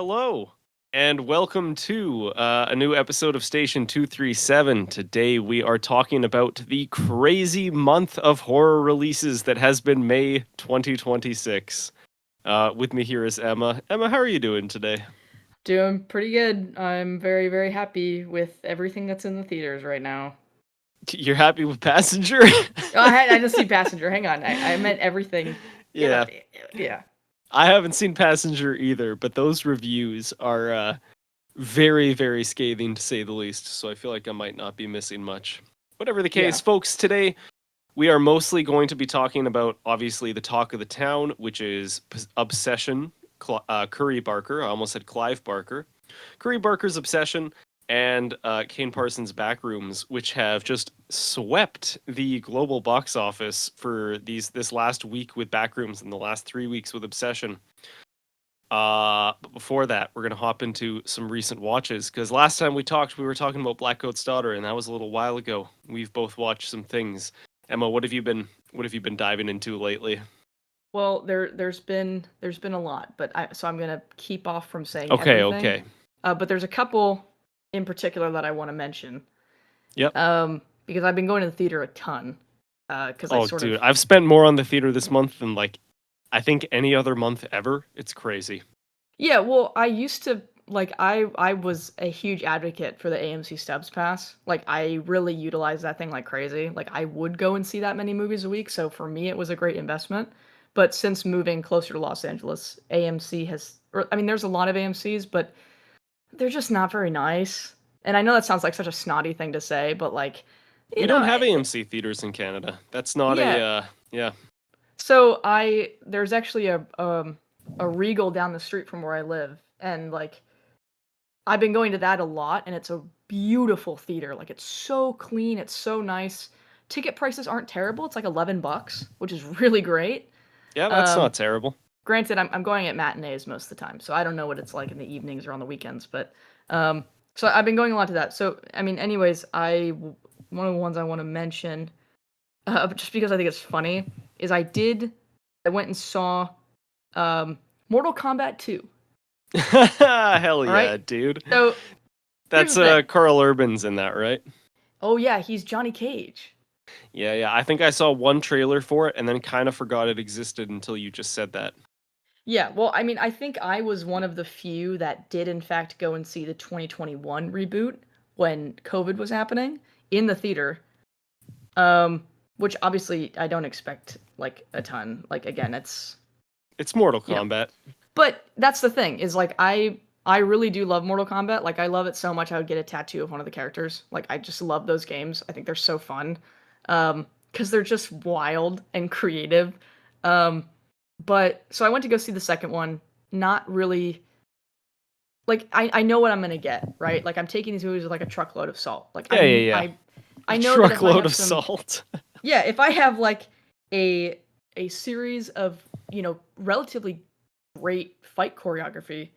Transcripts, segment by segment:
Hello, and welcome to a new episode of Station 237. Today we are talking about the crazy month of horror releases that has been May 2026. With me here is Emma. Emma, how are you doing today? Doing pretty good. I'm very, very happy with everything that's in the theaters right now. You're happy with Passenger? Oh, I just see Passenger. Hang on. I meant everything. Yeah, Yeah. I haven't seen Passenger either, but those reviews are very, very scathing to say the least, so I feel like I might not be missing much. Whatever the case, Yeah. folks, today we are mostly going to be talking about, obviously, the talk of the town, which is Obsession, Curry Barker. I almost said Clive Barker. Curry Barker's Obsession and Kane Parsons' Backrooms, which have just swept the global box office for this last week with Backrooms and the last 3 weeks with Obsession. But before that, we're gonna hop into some recent watches because last time we talked, we were talking about Blackcoat's Daughter, and that was a little while ago. We've both watched some things. Emma, what have you been diving into lately? Well, there's been a lot, but I'm gonna keep off from saying Okay, everything. okay. But there's a couple in particular that I want to mention. Yep. Because I've been going to the theater a ton. Because I Oh, sort of dude, I've spent more on the theater this month than like I think any other month ever. It's crazy. Yeah, well, I used to like I was a huge advocate for the AMC Stubs Pass. Like I really utilized that thing like crazy. Like I would go and see that many movies a week, so for me it was a great investment. But since moving closer to Los Angeles, AMC has I mean there's a lot of AMCs, but they're just not very nice. And I know that sounds like such a snotty thing to say, but like We you don't know, have AMC theaters in Canada. That's not a yeah. yeah. So there's actually a Regal down the street from where I live, and like I've been going to that a lot, and it's a beautiful theater. Like it's so clean, it's so nice. Ticket prices aren't terrible. It's like $11, which is really great. Yeah, that's Um, not terrible. Granted, I'm going at matinees most of the time, so I don't know what it's like in the evenings or on the weekends. But um, so I've been going a lot to that. So I mean, anyways, one of the ones I want to mention, just because I think it's funny, is I went and saw Mortal Kombat 2. Hell All right. yeah, dude. So here's That's the thing. Carl Urban's in that, right? Oh yeah, he's Johnny Cage. Yeah, yeah. I think I saw one trailer for it and then kind of forgot it existed until you just said that. Yeah, well, I mean, I think I was one of the few that did in fact go and see the 2021 reboot when COVID was happening in the theater. Which obviously I don't expect like a ton. Like again, it's It's Mortal you know, Kombat. but that's the thing is like I really do love Mortal Kombat. Like I love it so much I would get a tattoo of one of the characters. Like I just love those games. I think they're so fun. Because they're just wild and creative. Um, but so I went to go see the second one. Not really like I know what I'm gonna get, right? Like I'm taking these movies with like a truckload of salt. Like Yeah, yeah, yeah. I A know that if I truckload have of some salt. yeah, if I have like a a series of, relatively great fight choreography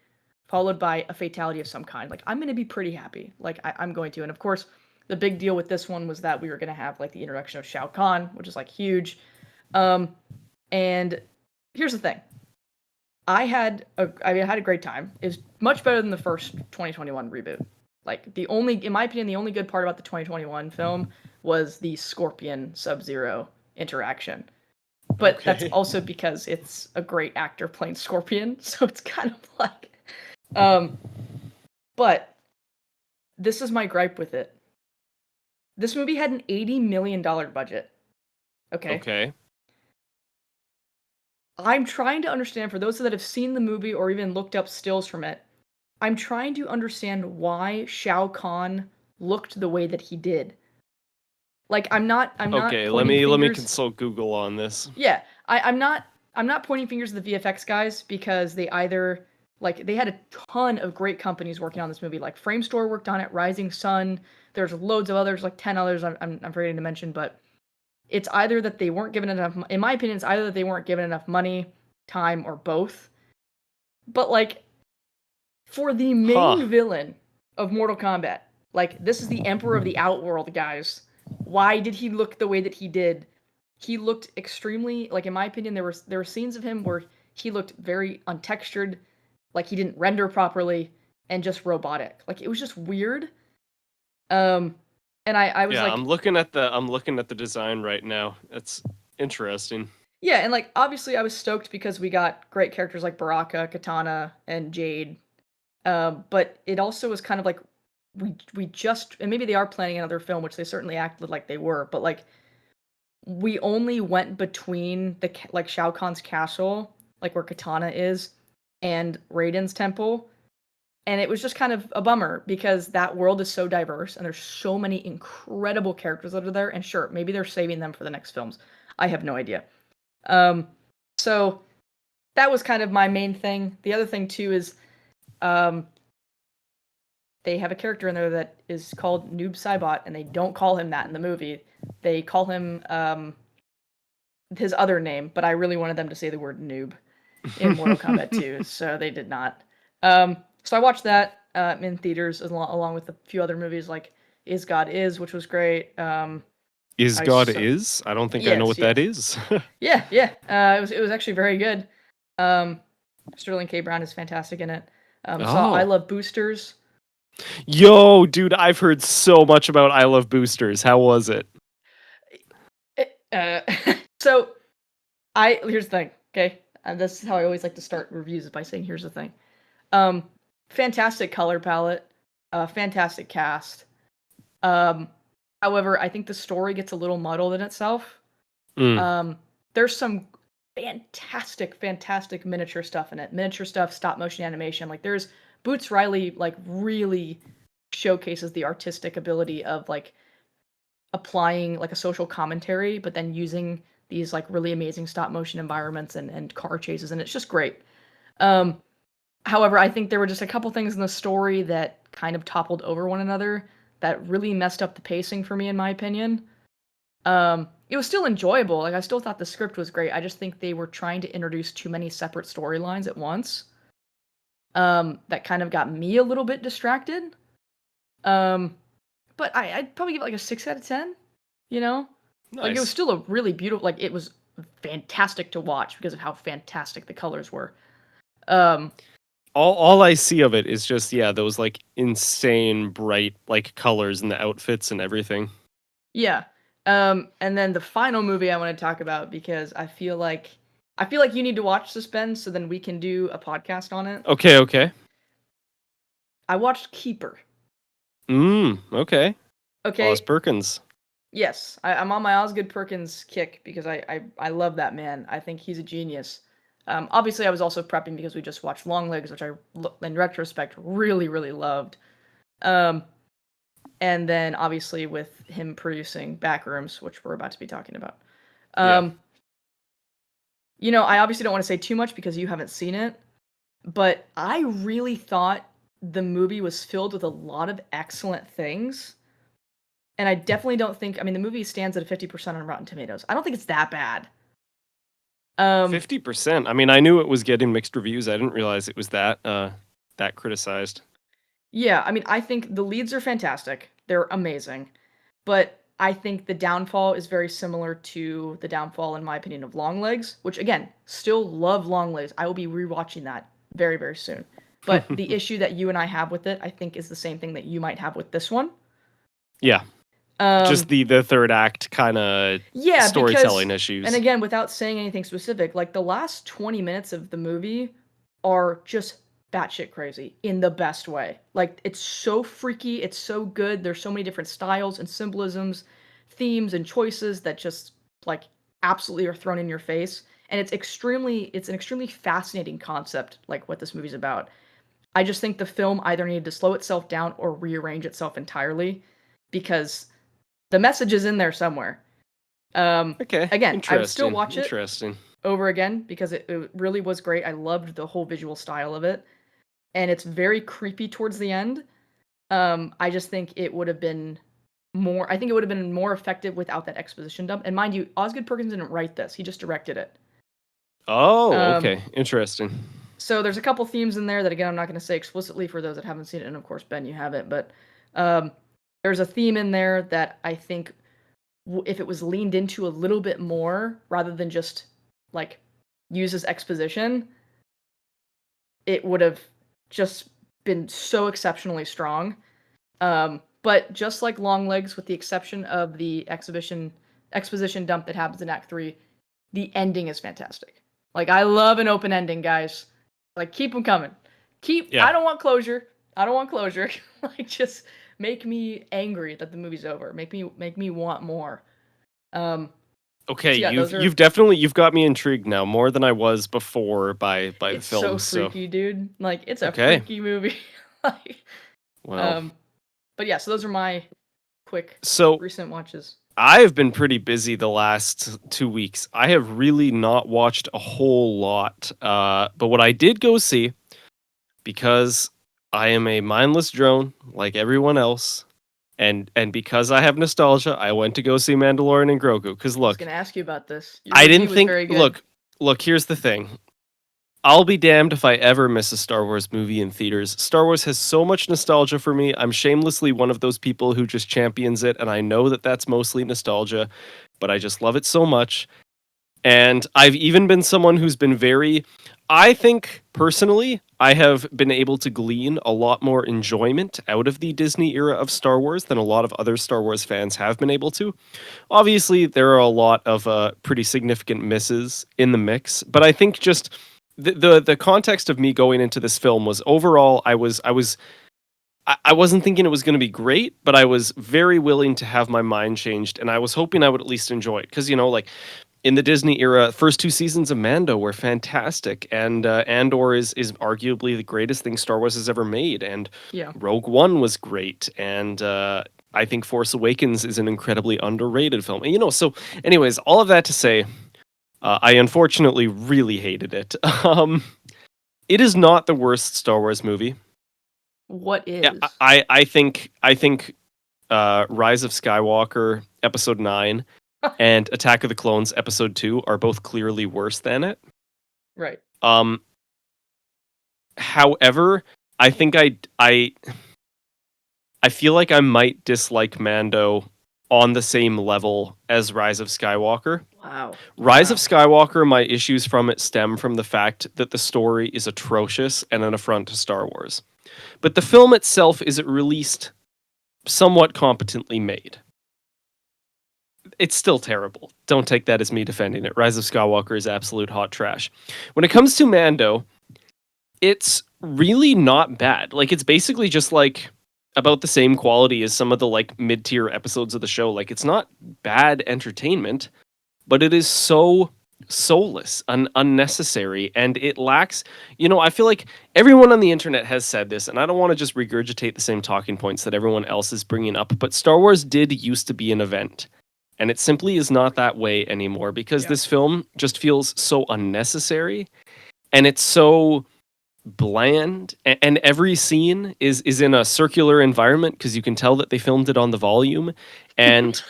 followed by a fatality of some kind, like I'm gonna be pretty happy. Like I'm going to. And of course, the big deal with this one was that we were gonna have like the introduction of Shao Kahn, which is like huge. Um, and here's the thing. I had a great time. It's much better than the first 2021 reboot. Like in my opinion, the only good part about the 2021 film was the Scorpion Sub-Zero interaction. But that's Okay. also because it's a great actor playing Scorpion, so it's kind of like um but this is my gripe with it. This movie had an $80 million budget. Okay? Okay. I'm trying to understand for those that have seen the movie or even looked up stills from it. I'm trying to understand why Shao Kahn looked the way that he did. Like I'm not Okay, let pointing me fingers. consult Google on this. Yeah, I'm not pointing fingers at the VFX guys because they either like they had a ton of great companies working on this movie. Like Framestore worked on it, Rising Sun. There's loads of others, like 10 others. I'm forgetting to mention, but it's either that they weren't given enough. In my opinion, it's either that they weren't given enough money, time, or both. But like for the Huh. main villain of Mortal Kombat, like this is the Emperor of the Outworld, guys. Why did he look the way that he did? He looked extremely like in my opinion there were scenes of him where he looked very untextured, like he didn't render properly and just robotic. Like it was just weird. Um, and I was Yeah, like, I'm looking at the design right now. It's interesting. yeah, and like obviously I was stoked because we got great characters like Baraka, Katana, and Jade. But it also was kind of like we just, and maybe they are planning another film, which they certainly acted like they were, but like we only went between like Shao Kahn's castle, like where Katana is, and Raiden's temple, and it was just kind of a bummer because that world is so diverse and there's so many incredible characters that are there. And sure, maybe they're saving them for the next films. I have no idea. Um, so that was kind of my main thing. The other thing too is um, they have a character in there that is called Noob Saibot, and they don't call him that in the movie. They call him his other name, but I really wanted them to say the word noob in Mortal Kombat 2, so they did not. So I watched that in theaters along with a few other movies like Is God Is, which was great. Is I God saw, is? I don't think I know yes, what that yes, is. yeah. It was actually very good. Um, Sterling K. Brown is fantastic in it. Saw I Oh. Love Boosters. Yo, dude, I've heard so much about I Love Boosters. How was it? Uh, so here's the thing, okay? This is how I always like to start reviews by saying, here's the thing. Um, Fantastic color palette, fantastic cast. Um, However, I think the story gets a little muddled in itself. Mm. There's some fantastic miniature stuff in it. Miniature stuff, stop motion animation. Like there's Boots Riley like really showcases the artistic ability of like applying like a social commentary, but then using these like really amazing stop motion environments and car chases, and it's just great. Um, However, I think there were just a couple things in the story that kind of toppled over one another that really messed up the pacing for me, in my opinion. It was still enjoyable. Like I still thought the script was great. I just think they were trying to introduce too many separate storylines at once. That kind of got me a little bit distracted. Um, but I'd probably give it like a 6 out of 10. You know, like it was Nice. still a really beautiful. Like it was fantastic to watch because of how fantastic the colors were. Um, All I see of it is just, yeah, those like insane bright like colors and the outfits and everything. Yeah. And then the final movie I want to talk about because I feel like you need to watch Suspense so then we can do a podcast on it. Okay, okay. I watched Keeper. Okay. Oz Okay. Perkins. Yes, I'm on my Osgood Perkins kick because I love that man. I think he's a genius. Obviously, I was also prepping because we just watched Longlegs, which in retrospect, really loved. Um, and then obviously with him producing Backrooms, which we're about to be talking about. Yeah. Um, I obviously don't want to say too much because you haven't seen it, but I really thought the movie was filled with a lot of excellent things. And I definitely don't think, I mean, the movie stands at a 50% on Rotten Tomatoes. I don't think it's that bad. Um, 50%. I mean, I knew it was getting mixed reviews. I didn't realize it was that criticized. yeah, I mean, I think the leads are fantastic. They're amazing. But I think the downfall is very similar to the downfall, in my opinion, of Longlegs, which again, still love Longlegs. I will be rewatching that very soon. But the issue that you and I have with it, I think, is the same thing that you might have with this one. Yeah. Just Um, the third act kind of yeah, storytelling because, and issues. again, without saying anything specific, like the last 20 minutes of the movie are just batshit crazy in the best way. Like it's so freaky, it's so good. There's so many different styles and symbolisms, themes and choices that just like absolutely are thrown in your face. And it's an extremely fascinating concept, like what this movie's about. I just think the film either needed to slow itself down or rearrange itself entirely because the message is in there somewhere. Okay, Again, I would still interesting. watch it Interesting. over again because it really was great. I loved the whole visual style of it, and it's very creepy towards the end. I just think it would have been more. I think it would have been more effective without that exposition dump. And mind you, Osgood Perkins didn't write this; he just directed it. Oh, Um, okay. Interesting. so there's a couple themes in there that again I'm not going to say explicitly for those that haven't seen it, and of course Ben, you haven't. But um, there's a theme in there that I think if it was leaned into a little bit more rather than just like use as exposition, it would have just been so exceptionally strong. But just like Longlegs, with the exception of the exposition dump that happens in Act 3, the ending is fantastic. Like, I love an open ending, guys. Like, keep them coming. Yeah. I don't want closure. I don't want closure. Like, just make me angry that the movie's over. Make me want more. Okay, So yeah, those are. you've got me intrigued now more than I was before by the It's so films. So freaky, dude. Like, it's a okay, freaky movie. Like, well, but yeah, so those are my quick so recent watches. I've been pretty busy the last 2 weeks. I have really not watched a whole lot. But what I did go see, because I am a mindless drone like everyone else, and because I have nostalgia, I went to go see Mandalorian and Grogu. Because I was look, gonna ask you about this. Your I review didn't was think. very good. Look. Here's the thing. I'll be damned if I ever miss a Star Wars movie in theaters. Star Wars has so much nostalgia for me. I'm shamelessly one of those people who just champions it, and I know that that's mostly nostalgia, but I just love it so much. And I've even been someone who's been very. I think personally, I have been able to glean a lot more enjoyment out of the Disney era of Star Wars than a lot of other Star Wars fans have been able to. Obviously, there are a lot of pretty significant misses in the mix, but I think just the context of me going into this film was overall I wasn't thinking it was going to be great, but I was very willing to have my mind changed, and I was hoping I would at least enjoy it because like in the Disney era, first 2 seasons of Mando were fantastic, and Andor is arguably the greatest thing Star Wars has ever made, and Yeah. Rogue One was great, and I think Force Awakens is an incredibly underrated film. And, so anyways, all of that to say, I unfortunately really hated it. It is not the worst Star Wars movie. What Yeah, is? I think Rise of Skywalker Episode 9 and Attack of the Clones Episode 2 are both clearly worse than it. Right. However, I think I feel like I might dislike Mando on the same level as Rise of Skywalker. Wow. Rise Wow. of Skywalker, my issues from it stem from the fact that the story is atrocious and an affront to Star Wars. But the film itself is at least somewhat competently made. It's still terrible. Don't take that as me defending it. Rise of Skywalker is absolute hot trash. When it comes to Mando, it's really not bad. Like, it's basically just like about the same quality as some of the like mid-tier episodes of the show. Like, it's not bad entertainment, but it is so soulless and unnecessary, and it lacks. I feel like everyone on the internet has said this, and I don't want to just regurgitate the same talking points that everyone else is bringing up, but Star Wars did used to be an event, and it simply is not that way anymore because Yeah. this film just feels so unnecessary, and it's so bland, and every scene is in a circular environment because you can tell that they filmed it on the volume, and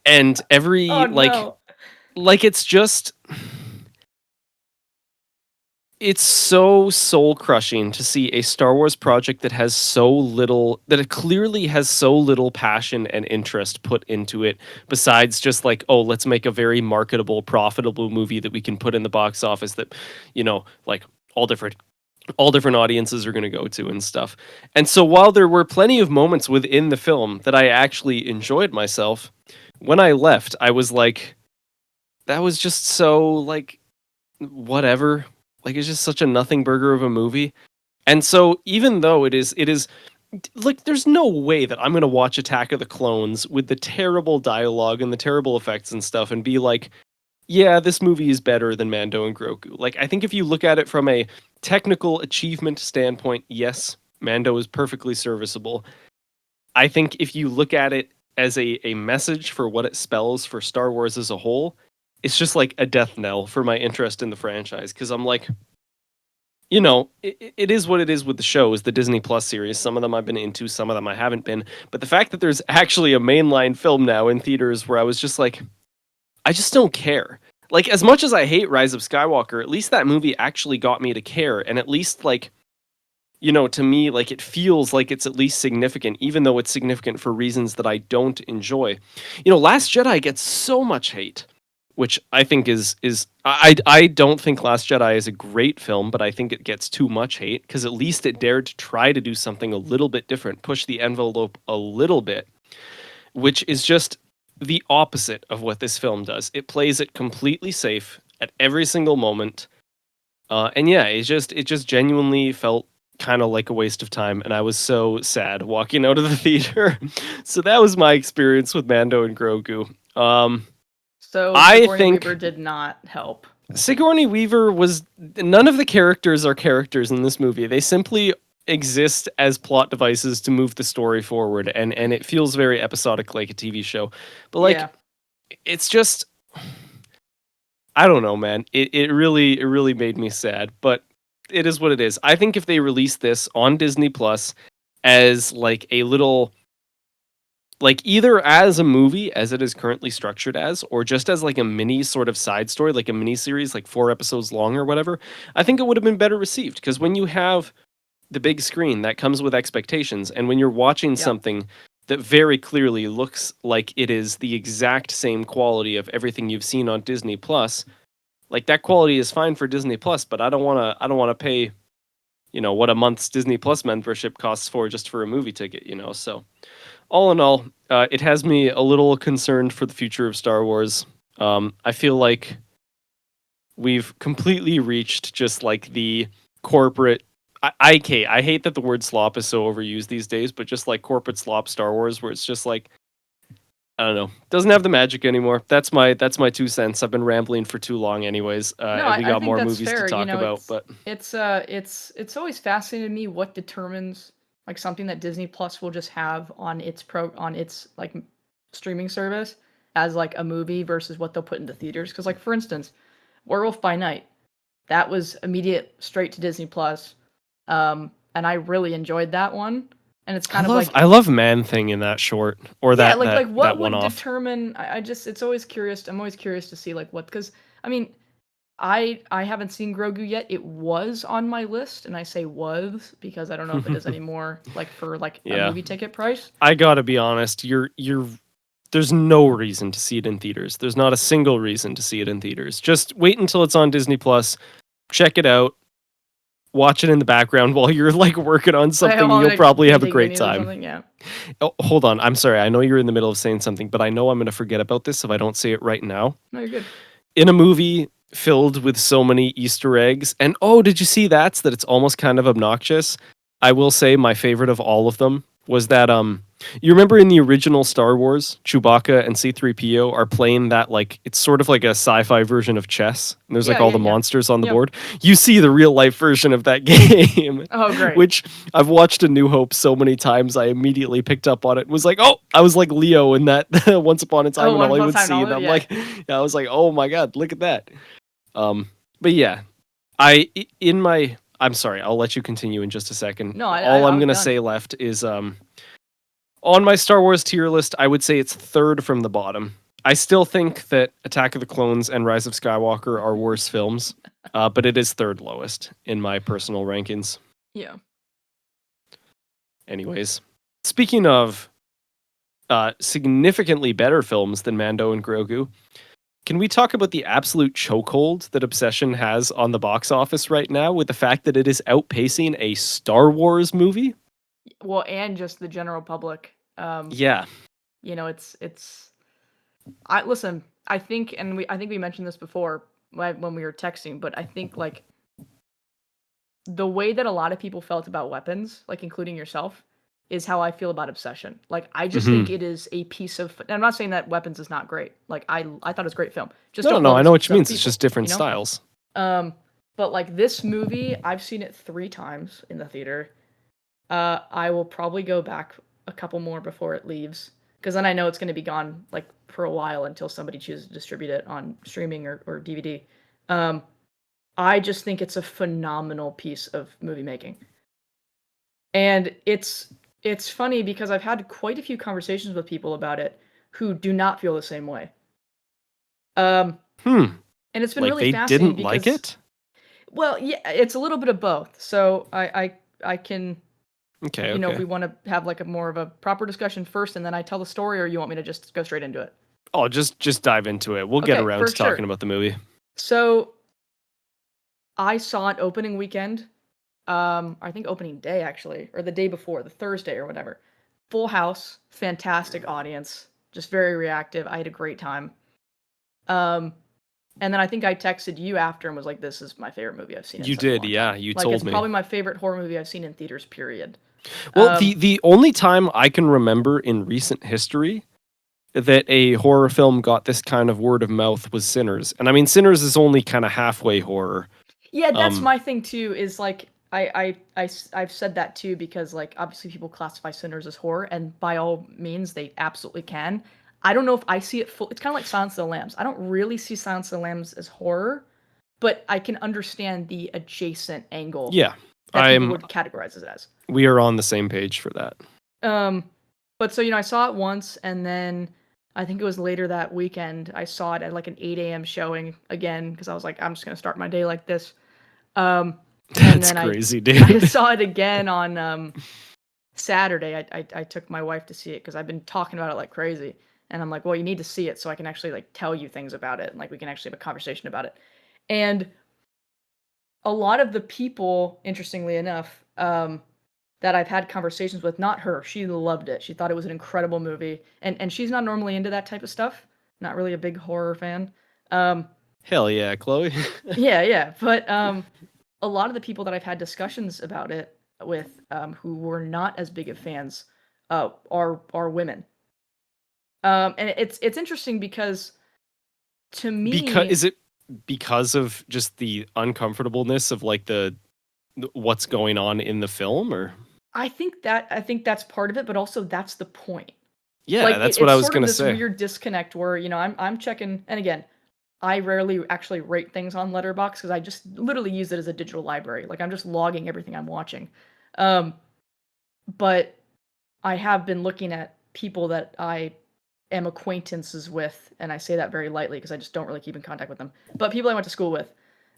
every Oh no. like it's just it's so soul crushing to see a Star Wars project that it clearly has so little passion and interest put into it, besides just like, oh, let's make a very marketable, profitable movie that we can put in the box office that, like all different audiences are going to go to and stuff. And so while there were plenty of moments within the film that I actually enjoyed myself, when I left, I was like, that was just so like whatever. Like, it's just such a nothing burger of a movie. And so even though it is like, there's no way that I'm going to watch Attack of the Clones with the terrible dialogue and the terrible effects and stuff and be like, yeah, this movie is better than Mando and Grogu. Like, I think if you look at it from a technical achievement standpoint, yes, Mando is perfectly serviceable. I think if you look at it as a message for what it spells for Star Wars as a whole, it's just like a death knell for my interest in the franchise, because I'm like, it is what it is with the shows, the Disney Plus series. Some of them I've been into, some of them I haven't been. But the fact that there's actually a mainline film now in theaters where I was just like, I just don't care. Like, as much as I hate Rise of Skywalker, at least that movie actually got me to care. And at least, like, to me, like, it feels like it's at least significant, even though it's significant for reasons that I don't enjoy. Last Jedi gets so much hate, which I think I don't think Last Jedi is a great film, but I think it gets too much hate because at least it dared to try to do something a little bit different, push the envelope a little bit, which is just the opposite of what this film does. It plays it completely safe at every single moment. And yeah, it just genuinely felt kind of like a waste of time, and I was so sad walking out of the theater. So that was my experience with Mando and Grogu. So I Sigourney think Weaver did not help. Sigourney Weaver was none of the characters are characters in this movie. They simply exist as plot devices to move the story forward, and it feels very episodic like a TV show. But like Yeah. it's just I don't know, man. It really made me sad, but it is what it is. I think if they release this on Disney Plus as like a little like either as a movie as it is currently structured as or just as like a mini sort of side story, like a mini series like 4 episodes long or whatever, I think it would have been better received because when you have the big screen that comes with expectations and when you're watching Yep. something that very clearly looks like it is the exact same quality of everything you've seen on Disney Plus, like that quality is fine for Disney Plus, but I don't want to pay, what a month's Disney Plus membership costs for just for a movie ticket. So all in all, it has me a little concerned for the future of Star Wars. I feel like we've completely reached just like the corporate. I hate that the word slop is so overused these days, but just like corporate slop Star Wars, where it's just like I don't know, doesn't have the magic anymore. That's my 2 cents. I've been rambling for too long, anyways, No, and we I got think more that's movies to fair. talk about. But It's always fascinating to me what determines like something that Disney Plus will just have on its like streaming service as like a movie versus what they'll put into theaters. Because like for instance, Werewolf by Night, that was immediate straight to Disney Plus, and I really enjoyed that one. And it's I kind of love like I love Man Thing in that short or yeah, that like that that what one would off. determine? I just it's always curious. I'm always curious to see like what because I mean I haven't seen Grogu yet. It was on my list, and I say was because I don't know if it is anymore. Like for like a Yeah, movie ticket price. I gotta be honest. You're there's no reason to see it in theaters. There's not a single reason to see it in theaters. Just wait until it's on Disney Plus. Check it out. Watch it in the background while you're like working on Like, something, and while I'm you'll like probably have a painting great minis or time. something. Yeah. Oh, hold on. I'm sorry. I know you're in the middle of saying something, but I know I'm going to forget about this if I don't say it right now. No, you're good. In a movie filled with so many Easter eggs, and oh, did you see that it's almost kind of obnoxious? I will say my favorite of all of them was that you remember in the original Star Wars, Chewbacca and C3PO are playing that like it's sort of like a sci-fi version of chess. And there's like Yeah, all yeah, the yeah. monsters on the Yep. board. You see the real life version of that game. Oh, great. Which I've watched A New Hope so many times, I immediately picked up on it. And was like, oh, I was like Leo in that Once Upon a Time Oh, in Once Upon a Hollywood Time in scene. Hollywood, I'm yeah. like, yeah, I was like, oh my god, look at that. But yeah, I in my I'm sorry, I'll let you continue in just a second. No, All I I'm was gonna done. say left is on my Star Wars tier list, I would say it's third from the bottom. I still think that Attack of the Clones and Rise of Skywalker are worse films, but it is third lowest in my personal rankings. Yeah. Anyways, speaking of significantly better films than Mando and Grogu, can we talk about the absolute chokehold that Obsession has on the box office right now with the fact that it is outpacing a Star Wars movie? Well, and just the general public. Yeah. It's. I listen. I think, and I think we mentioned this before when we were texting, but I think like the way that a lot of people felt about weapons, like including yourself, is how I feel about Obsession. Like I just think it is a piece of. And I'm not saying that Weapons is not great. Like I thought it was a great film. Just No, don't no, love I as know much what as you other mean. It's people. just different You know. styles. But like this movie, I've seen it 3 times in the theater. I will probably go back a couple more before it leaves, because then I know it's going to be gone like for a while until somebody chooses to distribute it on streaming or DVD. I just think it's a phenomenal piece of movie making, and it's funny because I've had quite a few conversations with people about it who do not feel the same way. Um, and it's been Like really they fascinating didn't like because it? well, yeah, it's a little bit of both. So I can, Okay, if okay. we want to have like a more of a proper discussion first, and then I tell the story, or you want me to just go straight into it? Oh, just dive into it. We'll get Okay, around for to talking sure. about the movie. So I saw it opening weekend. I think opening day actually, or the day before, the Thursday or whatever. Full house, fantastic audience, just very reactive. I had a great time. Um, and then I think I texted you after and was like, "This is my favorite movie I've seen in You such a did, long yeah. time. You Like, told it's me. probably my favorite horror movie I've seen in theaters. Period." Well, Um, the only time I can remember in recent history that a horror film got this kind of word of mouth was Sinners. And I mean, Sinners is only kind of halfway horror. yeah, that's Um, my thing too. Is like I've said that too because like obviously people classify Sinners as horror, and by all means they absolutely can. I don't know if I see it full. It's kind of like Silence of the Lambs. I don't really see Silence of the Lambs as horror, but I can understand the adjacent angle yeah, that people I'm. would categorize it as. We are on the same page for that. Um, but so I saw it once, and then I think it was later that weekend I saw it at like an 8 a.m. showing again because I was like, I'm just gonna start my day like this. Um, and That's then crazy, I dude. saw it again on Saturday. I took my wife to see it because I've been talking about it like crazy, and I'm like, well, you need to see it so I can actually like tell you things about it, and like we can actually have a conversation about it. And a lot of the people, interestingly enough, that I've had conversations with, not her, she loved it. She thought it was an incredible movie, and she's not normally into that type of stuff. Not really a big horror fan. Um, Hell yeah, Chloe. yeah, yeah, but a lot of the people that I've had discussions about it with, who were not as big of fans, are women. And it's interesting because to Because me, is it because of just the uncomfortableness of like the what's going on in the film, or I think that's part of it, but also that's the point. yeah, Like that's what it's I was sort of gonna this say. weird disconnect where I'm checking, and again, I rarely actually rate things on Letterboxd because I just literally use it as a digital library. Like I'm just logging everything I'm watching. Um, but I have been looking at people that I am acquaintances with, and I say that very lightly because I just don't really keep in contact with them. But people I went to school with,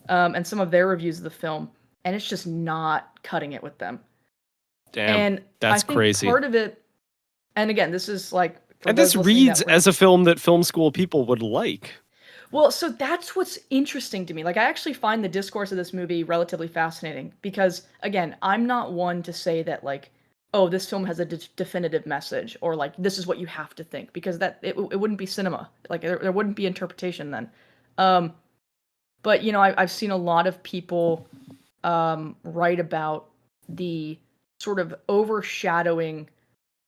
and some of their reviews of the film, and it's just not cutting it with them. Damn, And I that's think crazy. part of it, and again, this is like for And this those listening reads that as went. a film that film school people would like. Well, so that's what's interesting to me. Like, I actually find the discourse of this movie relatively fascinating because, again, I'm not one to say that, like, oh, this film has a definitive message or, like, this is what you have to think because it wouldn't be cinema. Like, there wouldn't be interpretation then. Um, but, I've seen a lot of people write about the sort of overshadowing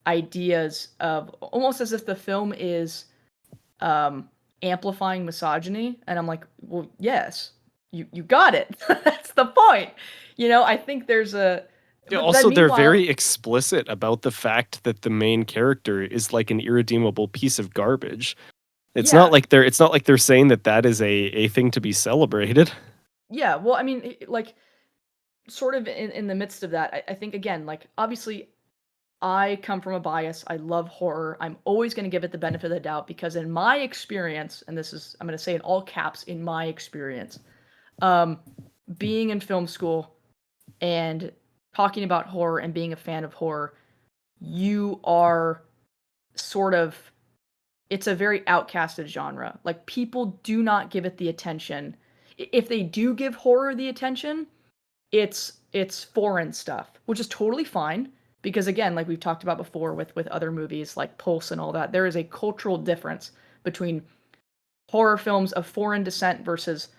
ideas of almost as if the film is um, amplifying misogyny, and I'm like, well, yes, you got it. That's the point. I think there's a, Yeah, but then also, they're meanwhile, very explicit about the fact that the main character is like an irredeemable piece of garbage. yeah, It's not like they're saying that that is a thing to be celebrated. yeah. Well, I mean, like, sort of in the midst of that, I think again, like, obviously, I come from a bias. I love horror. I'm always going to give it the benefit of the doubt because in my experience, and this is I'm going to say in all caps, in my experience, um, being in film school and talking about horror and being a fan of horror, you are sort of it's a very outcasted genre. Like people do not give it the attention. If they do give horror the attention, it's foreign stuff, which is totally fine because again, like we've talked about before with other movies like Pulse and all that, there is a cultural difference between horror films of foreign descent versus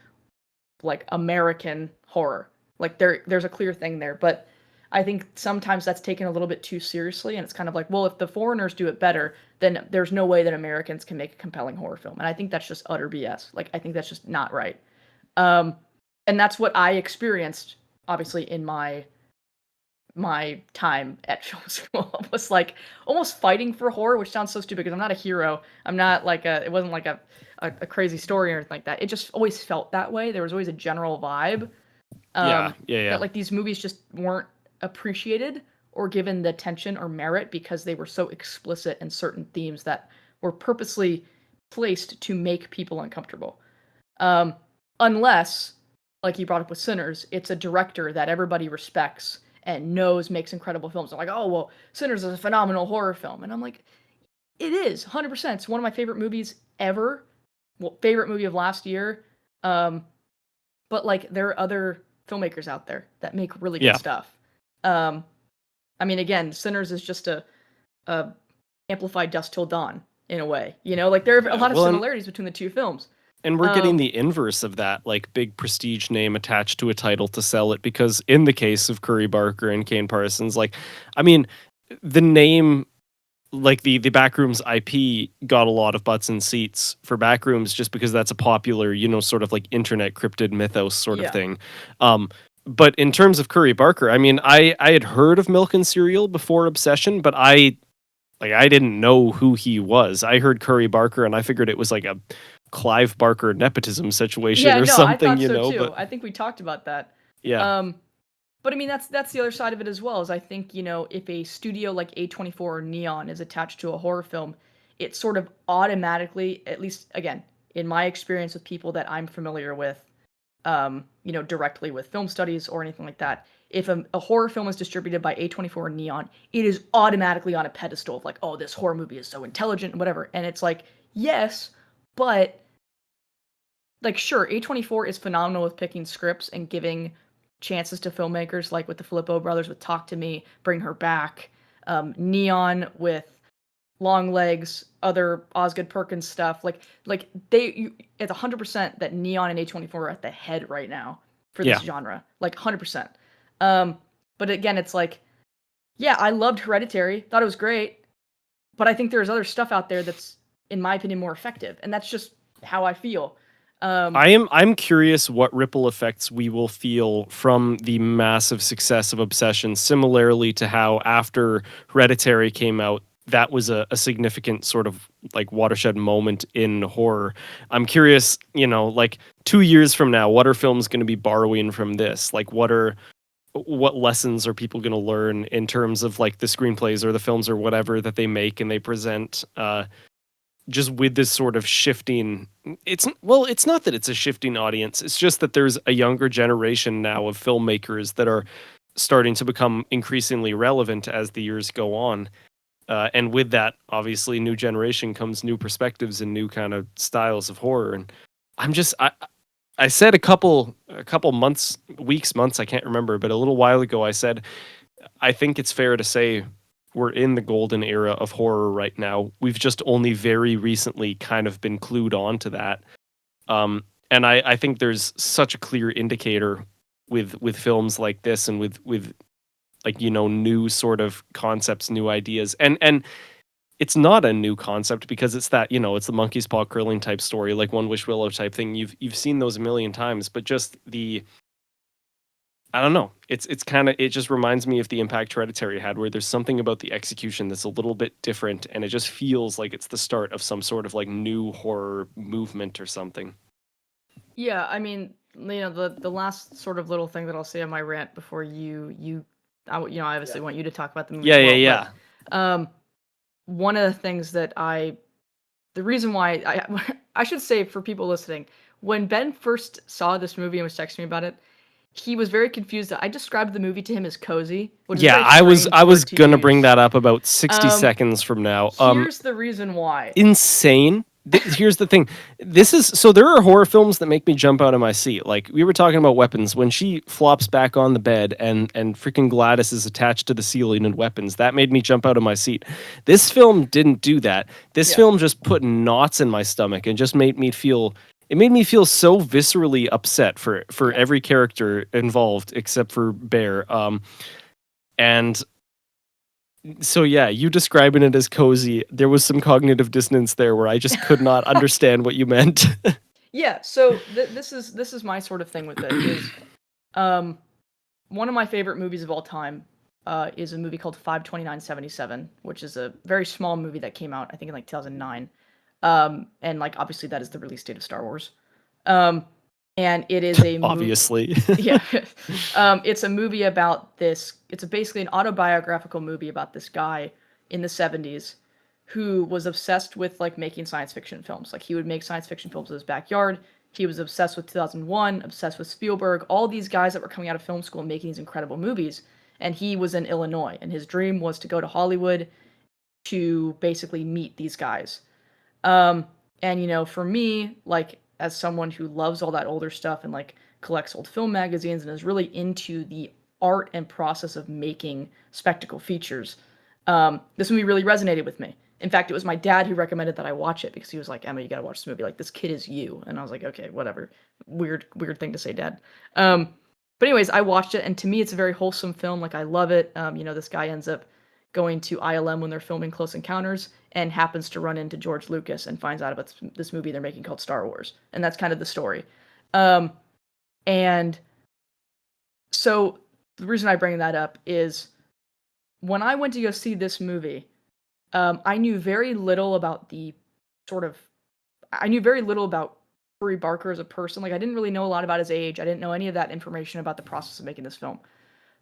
like American horror. Like there's a clear thing there, but I think sometimes that's taken a little bit too seriously and it's kind of like, well, if the foreigners do it better, then there's no way that Americans can make a compelling horror film. And I think that's just utter BS. Like I think that's just not right. Um and that's what I experienced obviously in my time at film school was like almost fighting for horror, which sounds so stupid because I'm not a hero. I'm not like it wasn't like a crazy story or anything like that. It just always felt that way. There was always a general vibe Yeah, um, yeah, that yeah. like these movies just weren't appreciated or given the attention or merit because they were so explicit in certain themes that were purposely placed to make people uncomfortable. Um, unless, like you brought up with Sinners, it's a director that everybody respects and knows makes incredible films. I'm like, oh well, Sinners is a phenomenal horror film, and I'm like, it is 100%. It's one of my favorite movies ever. Well, favorite movie of last year. Um, but like there are other filmmakers out there that make really good Yeah. stuff. Um, I mean, again, Sinners is just a amplified Dusk Till Dawn in a way. You know, like there are a Yeah. lot of Well, similarities between the two films. and we're getting Um, the inverse of that, like big prestige name attached to a title to sell it. Because in the case of Curry Barker and Kane Parsons, like, I mean, the name, like the Backrooms IP got a lot of butts and seats for Backrooms just because that's a popular, sort of like internet cryptid mythos sort of yeah, thing. Um, but in terms of Curry Barker, I mean, I had heard of Milk and Cereal before Obsession, but I didn't know who he was. I heard Curry Barker and I figured it was like a Clive Barker nepotism situation yeah, or no, I something, thought so too. but I think we talked about that. yeah. Um, but I mean, that's the other side of it as well. Is I think if a studio like A24 or Neon is attached to a horror film, it sort of automatically, at least again, in my experience with people that I'm familiar with, directly with film studies or anything like that. If a horror film is distributed by A24 or Neon, it is automatically on a pedestal of like, oh, this horror movie is so intelligent and whatever. And it's like, yes, but like sure, A24 is phenomenal with picking scripts and giving chances to filmmakers like with the Filippo brothers with Talk to Me, Bring Her Back, Neon with Long Legs, other Osgood Perkins stuff. It's 100% that Neon and A24 are at the head right now for this Yeah. genre. Like 100%. But again, it's like, yeah, I loved Hereditary, thought it was great, but I think there's other stuff out there that's, in my opinion, more effective, and that's just how I feel. Um, I'm curious what ripple effects we will feel from the massive success of Obsession, similarly to how after Hereditary came out, that was a significant sort of like watershed moment in horror. I'm curious, like 2 years from now, what are films going to be borrowing from this? Like what lessons are people going to learn in terms of like the screenplays or the films or whatever that they make and they present? Just with this sort of shifting, it's not that it's a shifting audience, it's just that there's a younger generation now of filmmakers that are starting to become increasingly relevant as the years go on, and with that obviously new generation comes new perspectives and new kind of styles of horror. And I said a couple months, I can't remember, but a little while ago I said I think it's fair to say we're in the golden era of horror right now. We've just only very recently kind of been clued on to that. And I think there's such a clear indicator with films like this and with like new sort of concepts, new ideas. And it's not a new concept because it's that, it's the monkey's paw curling type story, like One Wish Willow type thing. You've seen those a million times, but just the I don't know. It's kind of, it just reminds me of the impact Hereditary had, where there's something about the execution that's a little bit different, and it just feels like it's the start of some sort of like new horror movement or something. yeah, I mean, the last sort of little thing that I'll say on my rant before I obviously want you to talk about the movie Yeah, as yeah, well, yeah. but one of the things the reason why I should say for people listening, when Ben first saw this movie and was texting me about it, he was very confused that I described the movie to him as cozy, which is a Yeah, very I was strange I was word to gonna bring use. that up about 60 Um, seconds from now. Here's the reason why. Insane. Here's the thing. This is so there are horror films that make me jump out of my seat. Like we were talking about Weapons, when she flops back on the bed and freaking Gladys is attached to the ceiling and Weapons, that made me jump out of my seat. This film didn't do that. This Yeah. film just put knots in my stomach and just made me feel so viscerally upset for Yeah. every character involved except for Bear. And so yeah, you describing it as cozy, there was some cognitive dissonance there where I just could not understand what you meant. Yeah, so this is my sort of thing with it is um one of my favorite movies of all time is a movie called 52977, which is a very small movie that came out I think in like 2009. And like obviously that is the release date of Star Wars. Um and it is a movie. Obviously. Yeah. It's a movie about this. It's basically an autobiographical movie about this guy in the 70s who was obsessed with like making science fiction films. Like he would make science fiction films in his backyard. He was obsessed with 2001, obsessed with Spielberg, all these guys that were coming out of film school and making these incredible movies. And he was in Illinois, and his dream was to go to Hollywood to basically meet these guys. Um, And, you know, for me, like, as someone who loves all that older stuff and, like, collects old film magazines and is really into the art and process of making spectacle features, this movie really resonated with me. In fact, it was my dad who recommended that I watch it because he was like, "Emma, you gotta watch this movie. Like, this kid is you." And I was like, "Okay, whatever." Weird thing to say, Dad. Um, but anyways, I watched it, and to me, it's a very wholesome film. Like, I love it. You know, this guy ends up going to ILM when they're filming Close Encounters and happens to run into George Lucas and finds out about this movie they're making called Star Wars. And that's kind of the story. Um, and so the reason I bring that up is when I went to go see this movie, I knew very little about the sort of I knew very little about Curry Barker as a person. Like I didn't really know a lot about his age. I didn't know any of that information about the process of making this film.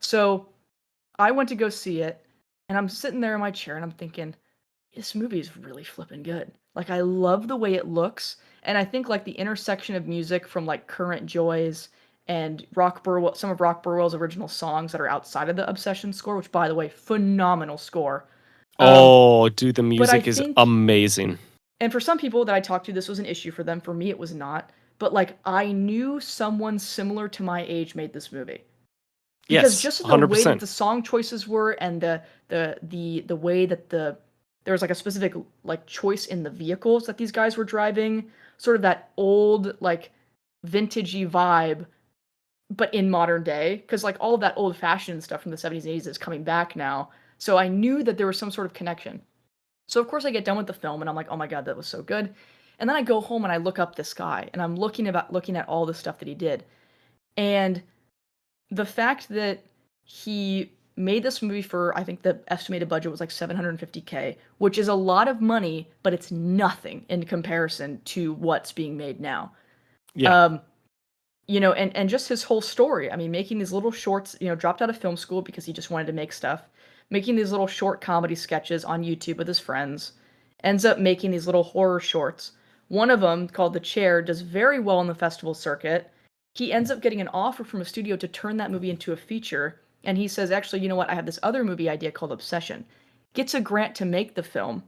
So I went to go see it, and I'm sitting there in my chair and I'm thinking, this movie is really flipping good. Like I love the way it looks, and I think like the intersection of music from like Current Joys and some of Rock Burwell's original songs that are outside of the Obsession score, which by the way, phenomenal score. Um, Oh, dude, the but I music is think, amazing. and for some people that I talked to, this was an issue for them. For me, it was not. But like I knew someone similar to my age made this movie because Yes, just the way that 100%. the song choices were and the way that there was like a specific like choice in the vehicles that these guys were driving, sort of that old like vintagey vibe, but in modern day, because like all of that old fashioned stuff from the 70s and 80s is coming back now. So I knew that there was some sort of connection. So of course I get done with the film and I'm like, oh my god, that was so good. And then I go home and I look up this guy and I'm looking at all the stuff that he did. And the fact that he made this movie for I think the estimated budget was like 750K, which is a lot of money, but it's nothing in comparison to what's being made now. Yeah. Um, you know, and just his whole story. I mean, making these little shorts, you know, dropped out of film school because he just wanted to make stuff, making these little short comedy sketches on YouTube with his friends, ends up making these little horror shorts. One of them, called The Chair, does very well on the festival circuit. He ends up getting an offer from a studio to turn that movie into a feature, and he says, actually, you know what? I have this other movie idea called Obsession. Gets a grant to make the film,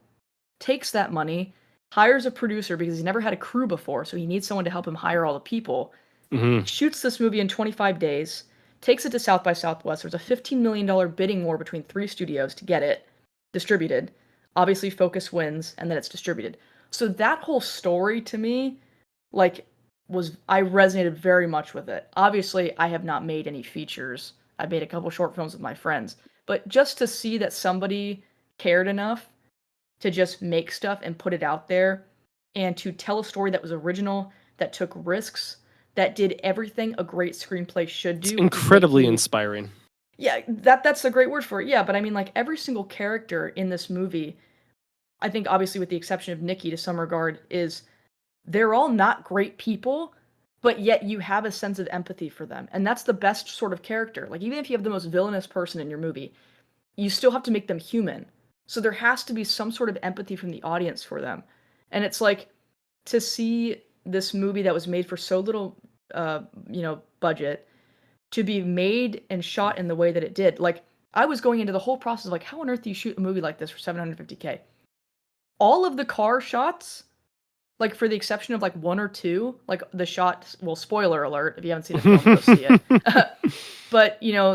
takes that money, hires a producer because he's never had a crew before, so he needs someone to help him hire all the people, Hmm. shoots this movie in 25 days, takes it to South by Southwest. There's a $15 million bidding war between three studios to get it distributed. Obviously, Focus wins, and then it's distributed. So that whole story to me, like, I resonated very much with it. Obviously, I have not made any features. I've made a couple short films with my friends, but just to see that somebody cared enough to just make stuff and put it out there and to tell a story that was original, that took risks, that did everything a great screenplay should It's do, which is make incredibly you inspiring. yeah, that's a great word for it. Yeah, but I mean like every single character in this movie, I think obviously with the exception of Nikki to some regard is they're all not great people, but yet you have a sense of empathy for them. And that's the best sort of character. Like even if you have the most villainous person in your movie, you still have to make them human. So there has to be some sort of empathy from the audience for them. And it's like to see this movie that was made for so little budget to be made and shot in the way that it did. Like I was going into the whole process of like how on earth do you shoot a movie like this for 750K? All of the car shots, like for the exception of like one or two, like the shot, well, spoiler alert, if you haven't seen the film, go see it. But you know,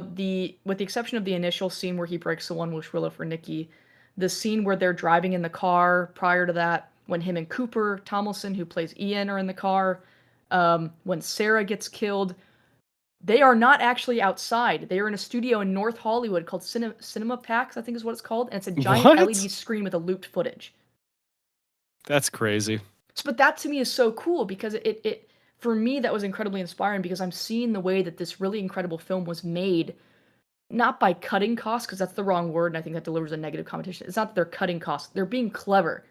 with the exception of the initial scene where he breaks the one wish willow for Nikki, the scene where they're driving in the car prior to that, when him and Cooper Tomlinson, who plays Ian, are in the car, when Sarah gets killed, they are not actually outside. They are in a studio in North Hollywood called Cinema Pax, I think is what it's called, and it's a giant What? LED screen with a looped footage. That's crazy. But that to me is so cool because it for me that was incredibly inspiring because I'm seeing the way that this really incredible film was made not by cutting costs because that's the wrong word and I think that delivers a negative connotation. It's not that they're cutting costs. They're being clever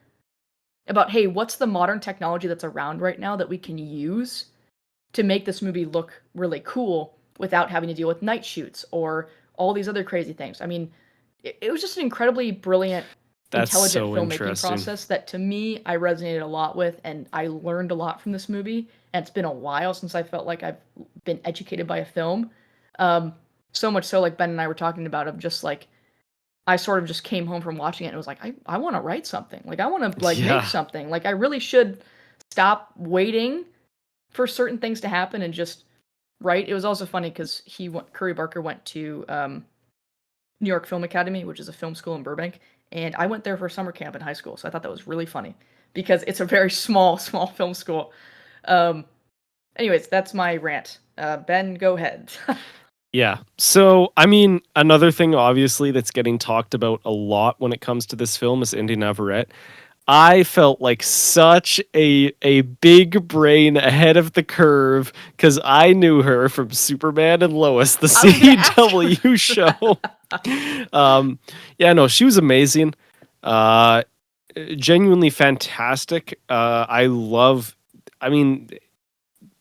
about, hey, what's the modern technology that's around right now that we can use to make this movie look really cool without having to deal with night shoots or all these other crazy things. I mean, it was just an incredibly brilliant, That's intelligent so filmmaking interesting. process that to me I resonated a lot with and I learned a lot from this movie. And it's been a while since I felt like I've been educated by a film. Um, so much so like Ben and I were talking about of just like I sort of just came home from watching it and was like, I want to write something. Like I want to like make Yeah. something. Like I really should stop waiting for certain things to happen and just write. It was also funny because Curry Barker went to New York Film Academy, which is a film school in Burbank, and I went there for summer camp in high school. So I thought that was really funny because it's a very small film school. Um, Anyways, that's my rant. Ben, go ahead. Yeah. So, I mean, another thing obviously that's getting talked about a lot when it comes to this film is Indy Navarrete. I felt like such a big brain ahead of the curve because I knew her from Superman and Lois, the I was gonna ask you CW show. Yeah, no, she was amazing. Uh, Genuinely fantastic. I mean,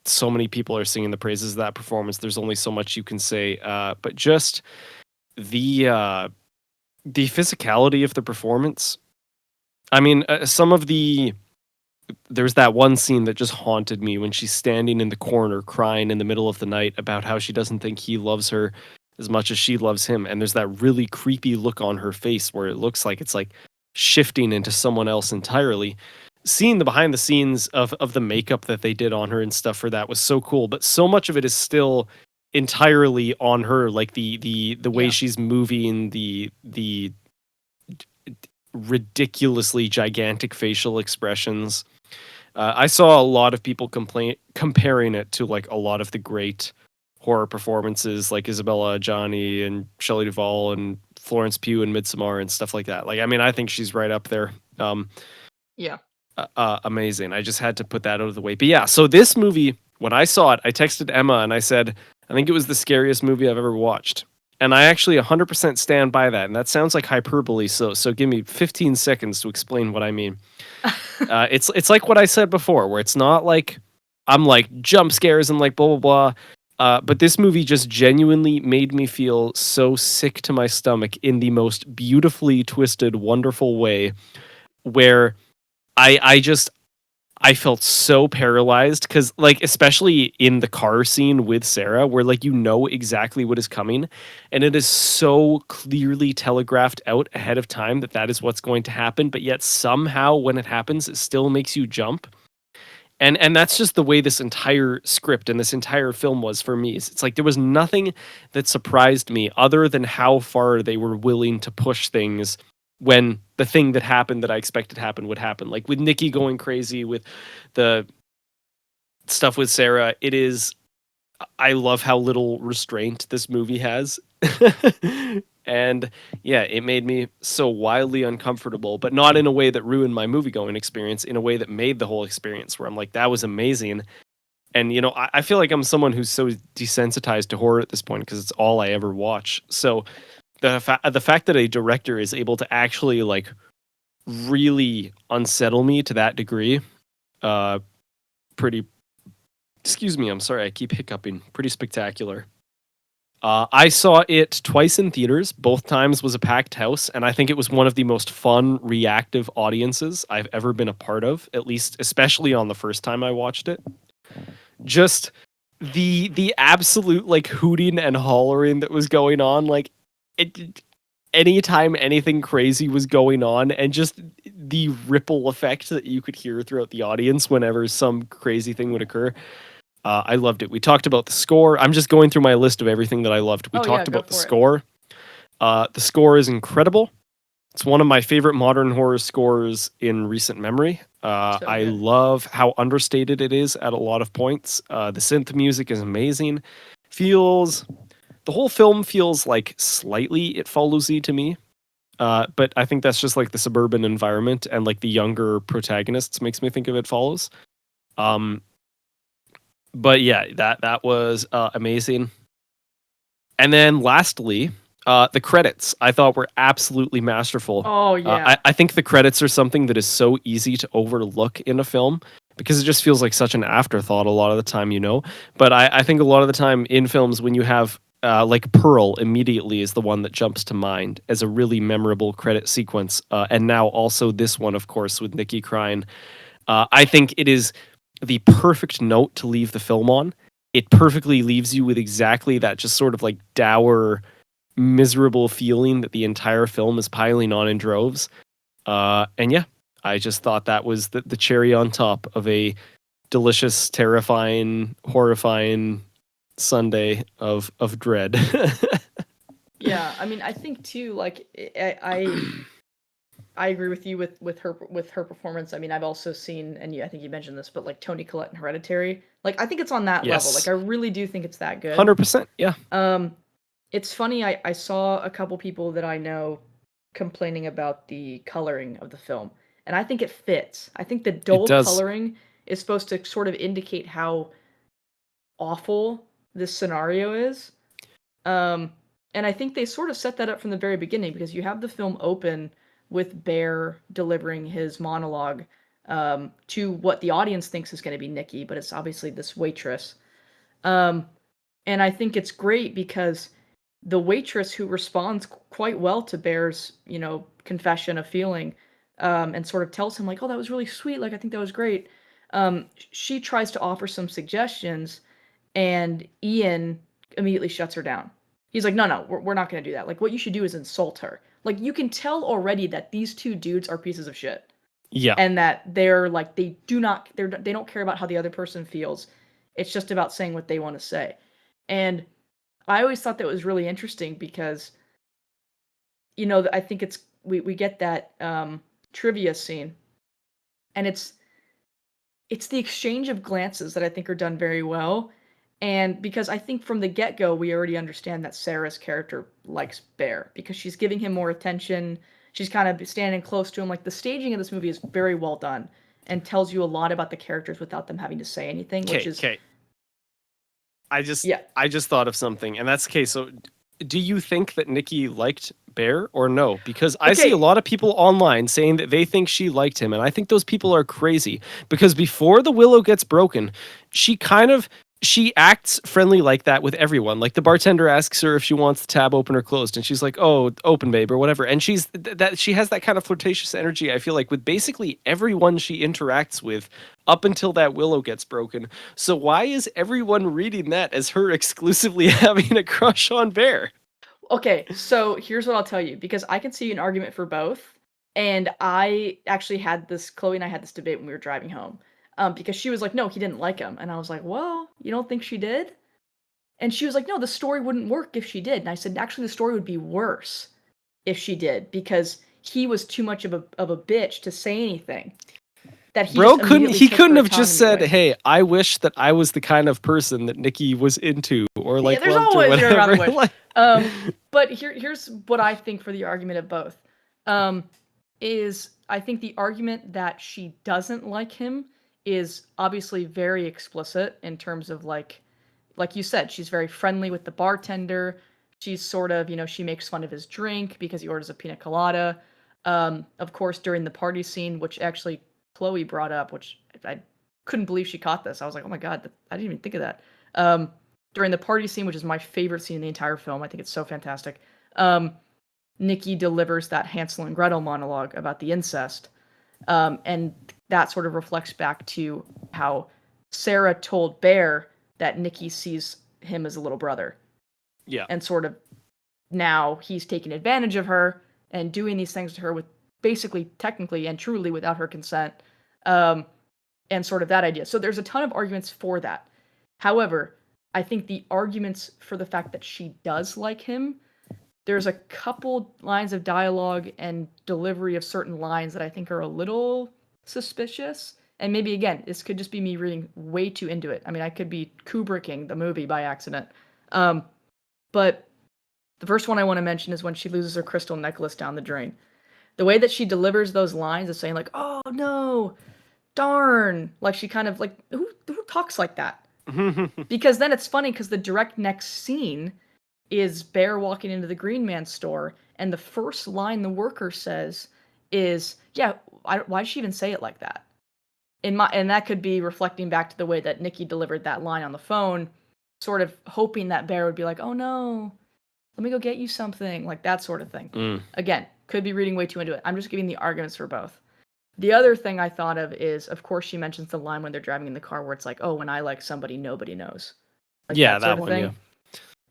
so many people are singing the praises of that performance. There's only so much you can say. But just the physicality of the performance. I mean, there's that one scene that just haunted me when she's standing in the corner crying in the middle of the night about how she doesn't think he loves her as much as she loves him. And there's that really creepy look on her face where it looks like it's like shifting into someone else entirely. Seeing the behind the scenes of the makeup that they did on her and stuff for that was so cool, but so much of it is still entirely on her, like the way Yeah. she's moving, the ridiculously gigantic facial expressions. I saw a lot of people comparing it to like a lot of the great horror performances, like Isabella Adjani and Shelley Duvall and Florence Pugh and Midsommar and stuff like that. Like, I mean, I think she's right up there. Yeah. Amazing. I just had to put that out of the way. But yeah, so this movie, when I saw it, I texted Emma and I said, I think it was the scariest movie I've ever watched. And I actually 100% stand by that. And that sounds like hyperbole. So give me 15 seconds to explain what I mean. It's like what I said before, where it's not like I'm like jump scares and like blah, blah, blah. But this movie just genuinely made me feel so sick to my stomach in the most beautifully twisted, wonderful way, where I felt so paralyzed because, like, especially in the car scene with Sarah, where like you know exactly what is coming, and it is so clearly telegraphed out ahead of time that that is what's going to happen, but yet somehow when it happens, it still makes you jump. And that's just the way this entire script and this entire film was for me. It's like there was nothing that surprised me other than how far they were willing to push things when the thing that happened that I expected to happen would happen. Like with Nikki going crazy, with the stuff with Sarah, I love how little restraint this movie has. And yeah, it made me so wildly uncomfortable, but not in a way that ruined my movie going experience, in a way that made the whole experience where I'm like, that was amazing. And you know, I feel like I'm someone who's so desensitized to horror at this point because it's all I ever watch. So the fact that a director is able to actually like really unsettle me to that degree, pretty, excuse me, I'm sorry, I keep hiccuping, pretty spectacular. I saw it twice in theaters. Both times was a packed house, and I think it was one of the most fun, reactive audiences I've ever been a part of. At least, especially on the first time I watched it. Just the absolute like hooting and hollering that was going on, like it. Anytime anything crazy was going on, and just the ripple effect that you could hear throughout the audience whenever some crazy thing would occur. I loved it. We talked about the score. I'm just going through my list of everything that I loved. We talked about the score. The score is incredible. It's one of my favorite modern horror scores in recent memory. I love how understated it is at a lot of points. The synth music is amazing. The whole film feels like slightly It Follows-y to me. But I think that's just like the suburban environment and like the younger protagonists makes me think of It Follows. But yeah, that was amazing. And then lastly, the credits I thought were absolutely masterful. Oh yeah. I think the credits are something that is so easy to overlook in a film because it just feels like such an afterthought a lot of the time, you know. But I think a lot of the time in films when you have like Pearl immediately is the one that jumps to mind as a really memorable credit sequence. And now also this one, of course, with Nikki crying. I think it is the perfect note to leave the film on. It perfectly leaves you with exactly that just sort of like dour, miserable feeling that the entire film is piling on in droves. And yeah, I just thought that was the cherry on top of a delicious, terrifying, horrifying Sunday of dread. Yeah, I mean, I think too, like I agree with you with her performance. I mean, I've also seen, and I think you mentioned this, but like Toni Collette in Hereditary, like I think it's on that level. Like Yes. I really do think it's that good. 100%. Yeah. Um, it's funny. I saw a couple people that I know complaining about the coloring of the film, and I think it fits. I think the It dull does. coloring is supposed to sort of indicate how awful this scenario is. Um, and I think they sort of set that up from the very beginning because you have the film open with Bear delivering his monologue to what the audience thinks is going to be Nikki, but it's obviously this waitress. Um, and I think it's great because the waitress who responds quite well to Bear's, confession of feeling, and sort of tells him like, "Oh, that was really sweet. Like, I think that was great." She tries to offer some suggestions, and Ian immediately shuts her down. He's like, "No, no, we're not going to do that. Like, what you should do is insult her." Like, you can tell already that these two dudes are pieces of shit, Yeah. and that they're like they don't care about how the other person feels. It's just about saying what they want to say. And I always thought that was really interesting because I think we get that trivia scene, and it's the exchange of glances that I think are done very well. And because I think from the get-go we already understand that Sarah's character likes Bear because she's giving him more attention. She's kind of standing close to him. Like the staging of this movie is very well done and tells you a lot about the characters without them having to say anything, which is Okay. I yeah. just thought of something, and that's okay. So, do you think that Nikki liked Bear or no? Because I see a Okay, lot of people online saying that they think she liked him, and I think those people are crazy. Because before the willow gets broken, she kind of she acts friendly like that with everyone. Like the bartender asks her if she wants the tab open or closed, and she's like, "Oh, open, babe," or whatever. And that she has that kind of flirtatious energy. I feel like with basically everyone she interacts with up until that willow gets broken. So why is everyone reading that as her exclusively having a crush on Bear? Okay, so here's what I'll tell you because I can see an argument for both. And I actually had this, Chloe and I had this debate when we were driving home. Because she was like, no, he didn't like him. And I was like, well, you don't think she did? And she was like, no, the story wouldn't work if she did. And I said, actually, the story would be worse if she did because he was too much of a bitch to say anything. That he just Bro couldn't immediately he took her couldn't have just autonomy said, away. "Hey, I wish that I was the kind of person that Nikki was into or Yeah, like there's loved or always your around whatever." the wish. Like But here's what I think for the argument of both. Um, is I think the argument that she doesn't like him is obviously very explicit in terms of like you said, she's very friendly with the bartender. She's sort of, she makes fun of his drink because he orders a pina colada. Of course, during the party scene, which actually Chloe brought up, which I couldn't believe she caught this. I was like, oh my god, I didn't even think of that. During the party scene, which is my favorite scene in the entire film, I think it's so fantastic. Nikki delivers that Hansel and Gretel monologue about the incest, and that sort of reflects back to how Sarah told Bear that Nikki sees him as a little brother, yeah. and sort of now he's taking advantage of her and doing these things to her with basically, technically, and truly without her consent, um, and sort of that idea. So there's a ton of arguments for that. However, I think the arguments for the fact that she does like him, there's a couple lines of dialogue and delivery of certain lines that I think are a little suspicious. And maybe again, this could just be me reading way too into it. I mean, I could be Kubricking the movie by accident. Um, but the first one I want to mention is when she loses her crystal necklace down the drain. The way that she delivers those lines is saying like, "Oh no, darn!" Like she kind of like who talks like that? Because then it's funny because the direct next scene is Bear walking into the Green Man store, and the first line the worker says is, "Yeah, why did she even say it like that?" And that could be reflecting back to the way that Nikki delivered that line on the phone, sort of hoping that Bear would be like, "Oh no, let me go get you something," like that sort of thing. Mm. Again, could be reading way too into it. I'm just giving the arguments for both. The other thing I thought of is, of course, she mentions the line when they're driving in the car where it's like, "Oh, when I like somebody, nobody knows," like Yeah, that sort that of one,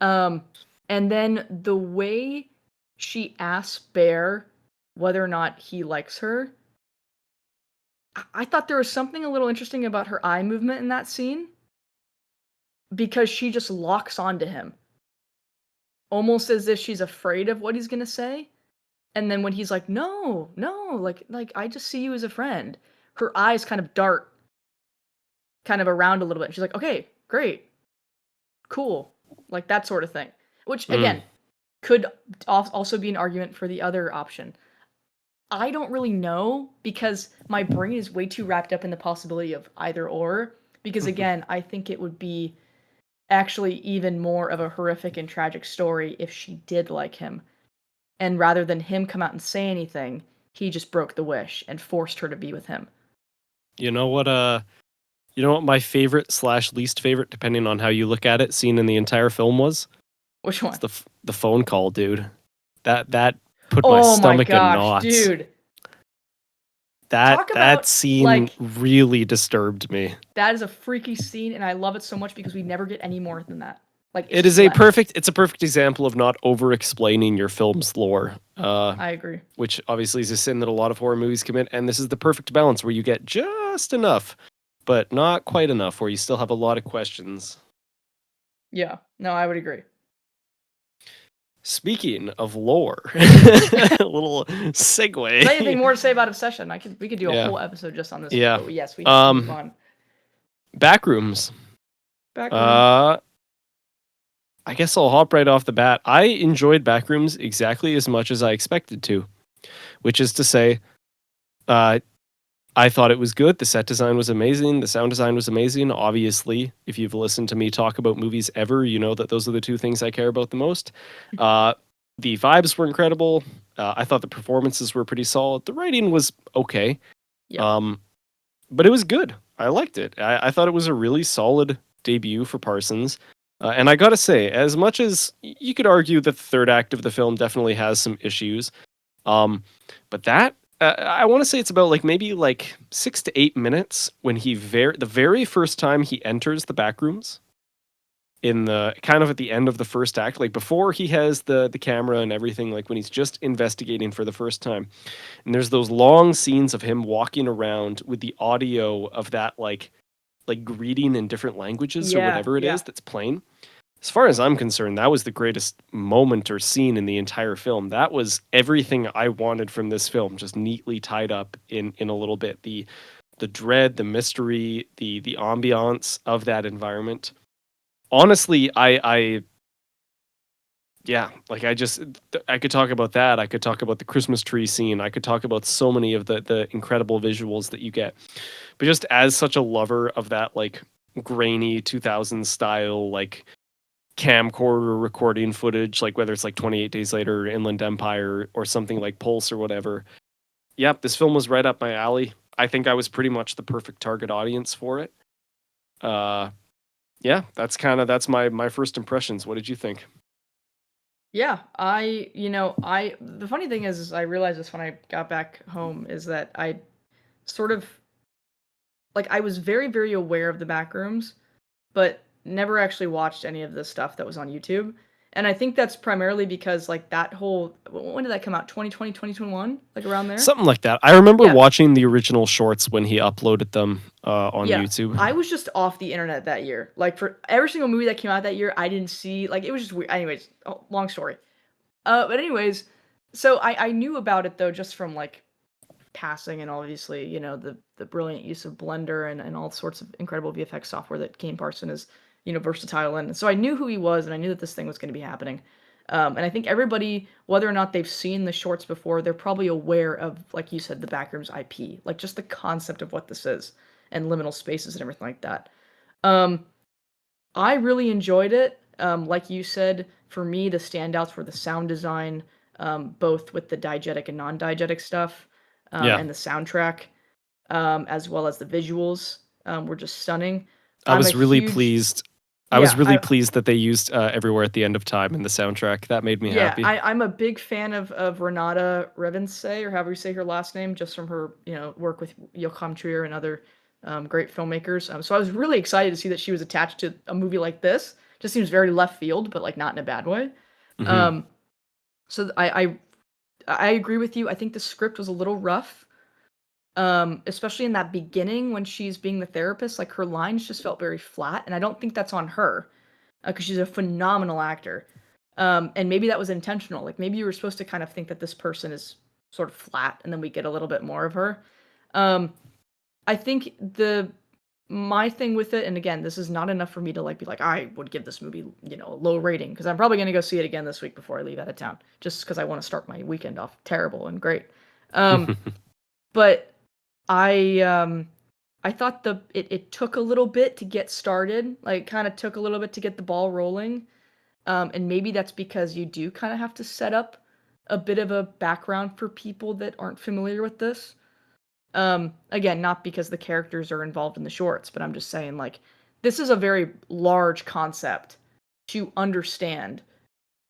yeah. thing. And then the way she asks Bear whether or not he likes her, I thought there was something a little interesting about her eye movement in that scene because she just locks onto him, almost as if she's afraid of what he's gonna say. And then when he's like, "No, no, like I just see you as a friend," her eyes kind of dart kind of around a little bit. She's like, "Okay, great, cool," like that sort of thing. Which Mm. again could also be an argument for the other option. I don't really know because my brain is way too wrapped up in the possibility of either or. Because again, I think it would be actually even more of a horrific and tragic story if she did like him. And rather than him come out and say anything, he just broke the wish and forced her to be with him. You know what? You know what my favorite slash least favorite, depending on how you look at it, scene in the entire film was? Which It's one? the phone call, dude. That put my Oh my stomach in gosh, knots. dude. That Talk that about scene like really disturbed me. that is a freaky scene and I love it so much because we never get any more than that. Like it's It is just left. it's a perfect example of not over explaining your film's lore. I agree. Which obviously is a sin that a lot of horror movies commit, and this is the perfect balance where you get just enough, but not quite enough, where you still have a lot of questions. Yeah. No, I would agree. Speaking of lore, a little segue. Is there anything more to say about Obsession? We could do a Yeah. whole episode just on this. Yeah. But yes, we have to move on. Backrooms. Backrooms. I guess I'll hop right off the bat. I enjoyed Backrooms exactly as much as I expected to, which is to say, I thought it was good. The set design was amazing. The sound design was amazing. Obviously, if you've listened to me talk about movies ever, you know that those are the two things I care about the most. The vibes were incredible. I thought the performances were pretty solid. The writing was okay. Yeah. But it was good. I liked it. I thought it was a really solid debut for Parsons. And I gotta say, as much as you could argue that the third act of the film definitely has some issues, but that I want to say it's about like maybe like 6 to 8 minutes when the very first time he enters the back rooms in the kind of at the end of the first act, like before he has the camera and everything, like when he's just investigating for the first time. And there's those long scenes of him walking around with the audio of that like greeting in different languages or Yeah. whatever it Yeah. is that's playing. As far as I'm concerned, that was the greatest moment or scene in the entire film. That was everything I wanted from this film, just neatly tied up in a little bit. The dread, the mystery, the ambiance of that environment. Honestly, I yeah, like I could talk about that. I could talk about the Christmas tree scene. I could talk about so many of the incredible visuals that you get. But just as such a lover of that like grainy 2000s style like camcorder recording footage, like whether it's like 28 Days Later or Inland Empire or something like Pulse or whatever. Yep, this film was right up my alley. I think I was pretty much the perfect target audience for it. Yeah, that's my first impressions. What did you think? Yeah, the funny thing is I realized this when I got back home is that I sort of like I was very, very aware of the back rooms, but never actually watched any of the stuff that was on YouTube. And I think that's primarily because like that whole when did that come out? 2020, 2021, like around there? Something like that. I remember Yeah. watching the original shorts when he uploaded them on Yeah. YouTube. I was just off the internet that year. Like for every single movie that came out that year, I didn't see like it was just weird. Anyways, long story. But anyways, so I knew about it though just from like passing and obviously, the brilliant use of Blender and all sorts of incredible VFX software that Kane Parson is, versatile in. So I knew who he was and I knew that this thing was going to be happening. And I think everybody, whether or not they've seen the shorts before, they're probably aware of, like you said, the Backrooms IP, like just the concept of what this is and liminal spaces and everything like that. Um, I really enjoyed it. Like you said, for me, the standouts were the sound design, both with the diegetic and non-diegetic stuff, Yeah. and the soundtrack, as well as the visuals, were just stunning. I I'm a was really huge pleased. I was yeah, really pleased that they used Everywhere at the End of Time in the soundtrack. That made me happy. I'm a big fan of Renata Revense, or however you say her last name, just from her, work with Joachim Trier and other great filmmakers. So I was really excited to see that she was attached to a movie like this. Just seems very left field, but like not in a bad way. Mhm. Um, so I agree with you. I think the script was a little rough. Especially in that beginning when she's being the therapist, like her lines just felt very flat, and I don't think that's on her, because she's a phenomenal actor. And maybe that was intentional. Like maybe you were supposed to kind of think that this person is sort of flat, and then we get a little bit more of her. Um, I think my thing with it, and again, this is not enough for me to like be like I would give this movie, a low rating because I'm probably gonna go see it again this week before I leave out of town, just because I want to start my weekend off terrible and great. Um, but I thought it took a little bit to get started, like kind of took a little bit to get the ball rolling. And maybe that's because you do kind of have to set up a bit of a background for people that aren't familiar with this. Again, not because the characters are involved in the shorts, but I'm just saying like this is a very large concept to understand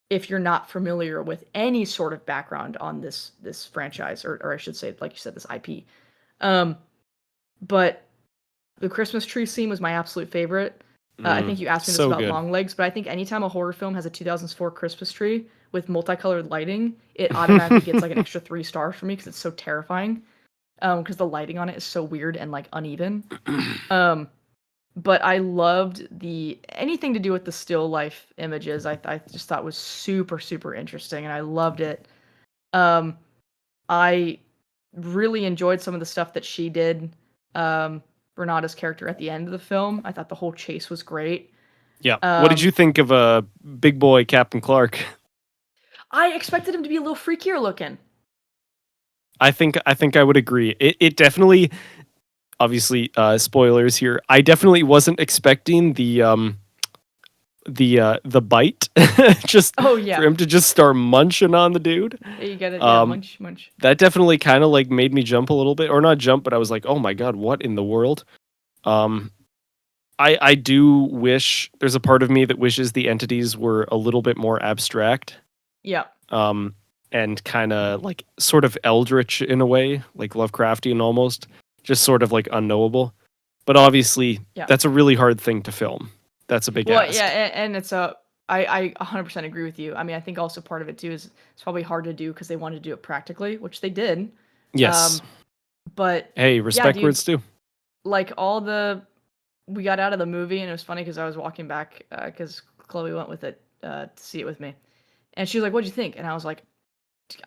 if you're not familiar with any sort of background on this franchise, or I should say, like you said, this IP. Um, but the Christmas tree scene was my absolute favorite. I think you asked me this So about good. long legs, but I think anytime a horror film has a 2004 Christmas tree with multicolored lighting, it automatically gets like an extra 3 stars for me because it's so terrifying. Because the lighting on it is so weird and like uneven. But I loved the anything to do with the still life images. I just thought was super super interesting, and I loved it. Um, I really enjoyed some of the stuff that she did. Renata's character at the end of the film. I thought the whole chase was great. Yeah. What did Um, you think of big boy Captain Clark? I expected him to be a little freakier looking. I think I would agree. It definitely, obviously, spoilers here. I definitely wasn't expecting the bite, just Oh for yeah, him to just start munching on the dude. yeah, you get it. Yeah, Um, munch munch. that definitely kind of like made me jump a little bit, or not jump, but I was like, oh my god, what in the world? Um, I do wish there's a part of me that wishes the entities were a little bit more abstract. Yeah, Um, and kind of like sort of eldritch in a way, like Lovecraftian almost, just sort of like unknowable. But obviously, yeah. that's a really hard thing to film. That's a big Well, yeah, ask. and it's a. I 100% agree with you. I mean, I think also part of it too is it's probably hard to do because they wanted to do it practically, which they did. Yes. Um, but Hey, yeah, respect where dude, it's due. like all the we got out of the movie, and it was funny because I was walking back because Chloe went with it to see it with me, and she was like, "What'd you think?" And I was like,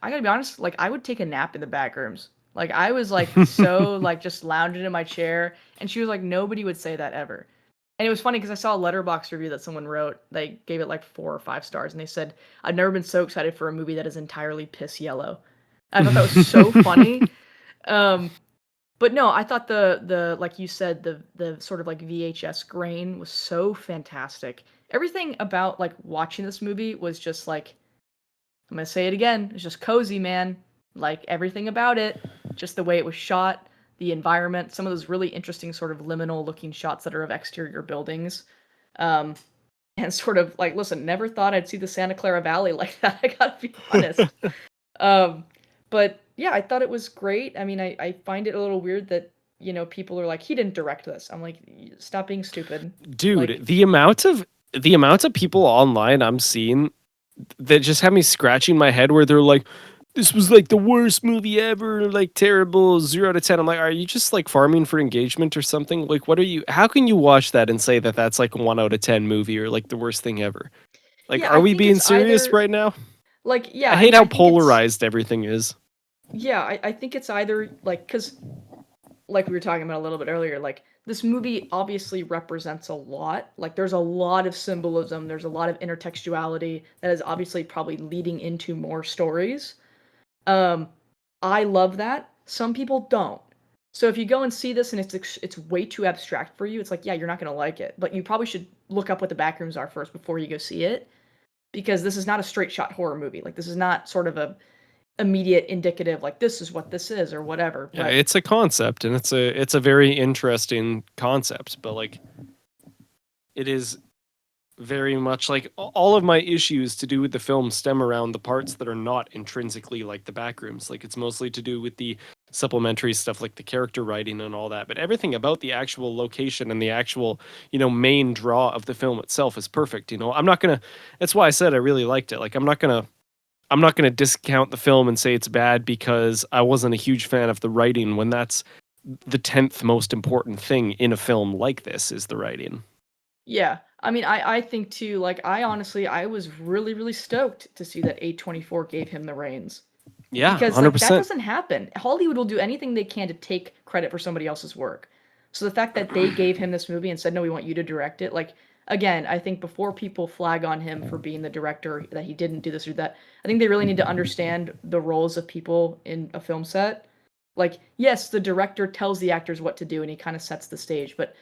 "I gotta be honest, like I would take a nap in the back rooms. Like I was like so like just lounging in my chair," and she was like, "Nobody would say that ever." And it was funny because I saw a letterbox review that someone wrote. They gave it like 4 or 5 stars, and they said, "I've never been so excited for a movie that is entirely piss yellow." I thought that was so funny. Um, but no, I thought the like you said, the sort of like VHS grain was so fantastic. Everything about like watching this movie was just like I'm gonna say it again, it's just cozy, man. Like everything about it, just the way it was shot, the environment, some of those really interesting sort of liminal looking shots that are of exterior buildings. Um, and sort of like, listen, never thought I'd see the Santa Clara Valley like that. I gotta be honest. Um, but yeah, I thought it was great. I mean, I find it a little weird that, people are like, he didn't direct this. I'm like, Stop being stupid." Dude, Like, the amount of people online I'm seeing that just have me scratching my head where they're like, this was like the worst movie ever, like terrible, 0 to 10. I'm like, are you just like farming for engagement or something? Like, what are you? How can you watch that and say that that's like a 1 out of 10 movie or like the worst thing ever? Like, yeah, are I we think being it's serious either right now? like, I yeah, hate how I think it's polarized everything is. yeah, I think it's either like because like we were talking about a little bit earlier, like this movie obviously represents a lot. Like there's a lot of symbolism, there's a lot of intertextuality that is obviously probably leading into more stories. Um, I love that. Some people don't. So if you go and see this and it's way too abstract for you, it's like, yeah, you're not gonna like it. But you probably should look up what the backrooms are first before you go see it, because this is not a straight shot horror movie. Like this is not sort of a immediate indicative like this is what this is or whatever. Yeah, But it's a concept and it's a very interesting concept, but like it is very much like all of my issues to do with the film stem around the parts that are not intrinsically like the backrooms. Like it's mostly to do with the supplementary stuff like the character writing and all that. But everything about the actual location and the actual, main draw of the film itself is perfect. I'm not gonna that's why I said I really liked it. Like I'm not gonna I'm not going to discount the film and say it's bad because I wasn't a huge fan of the writing when that's the 10th most important thing in a film like this is the writing. Yeah. I mean, I think too, like, I honestly I was really, really stoked to see that A24 gave him the reins. Yeah, Because, like, that 100%. doesn't happen. Hollywood will do anything they can to take credit for somebody else's work. So the fact that they gave him this movie and said, "No, we want you to direct it," like, again, I think before people flag on him for being the director, that he didn't do this or that, I think they really need to understand the roles of people in a film set. Like, yes, the director tells the actors what to do and he kind of sets the stage, but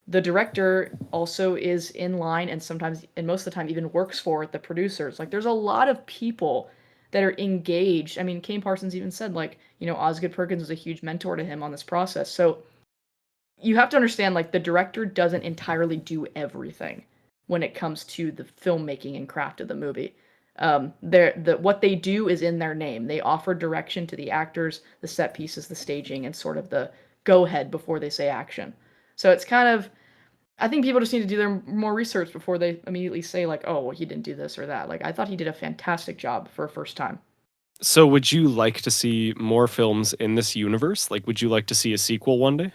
the director also is in line and sometimes and most of the time even works for the producers. Like there's a lot of people that are engaged. I mean, Kane Parsons even said like, Osgood Perkins was a huge mentor to him on this process. So you have to understand like the director doesn't entirely do everything when it comes to the filmmaking and craft of the movie. What they do is in their name. They offer direction to the actors, the set pieces, the staging, and sort of the go ahead before they say action. So it's kind of, I think people just need to do their more research before they immediately say like, oh, well, he didn't do this or that. Like I thought he did a fantastic job for a first time. So would you like to see more films in this universe? Like would you like to see a sequel one day?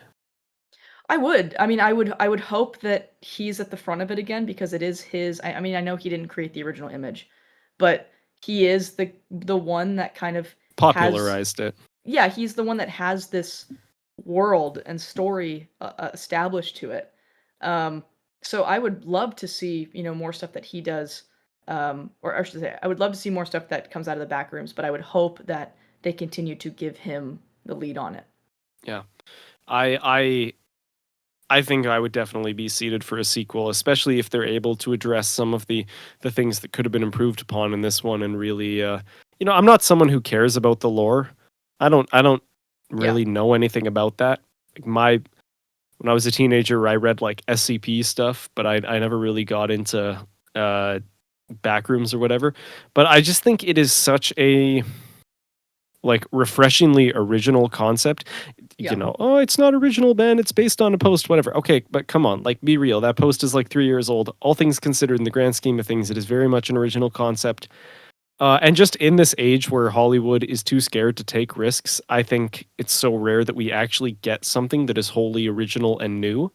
I would. I mean, I would hope that he's at the front of it again because it is his. I mean, I know he didn't create the original image, but he is the one that kind of has. Popularized it. Yeah, he's the one that has this world and story established to it. Um, so I would love to see more stuff that he does. Or I should say, I would love to see more stuff that comes out of the back rooms. But I would hope that they continue to give him the lead on it. Yeah. I think I would definitely be seated for a sequel, especially if they're able to address some of the things that could have been improved upon in this one and really I'm not someone who cares about the lore. I don't Yeah. really know anything about that. Like when I was a teenager, I read like SCP stuff, but I never really got into uh backrooms or whatever. But I just think it is such a like refreshingly original concept. Yeah. Oh, it's not original, Ben. It's based on a post, whatever. Okay, but come on, like be real. That post is like 3 years old. All things considered, in the grand scheme of things, it is very much an original concept. And just in this age where Hollywood is too scared to take risks, I think it's so rare that we actually get something that is wholly original and new.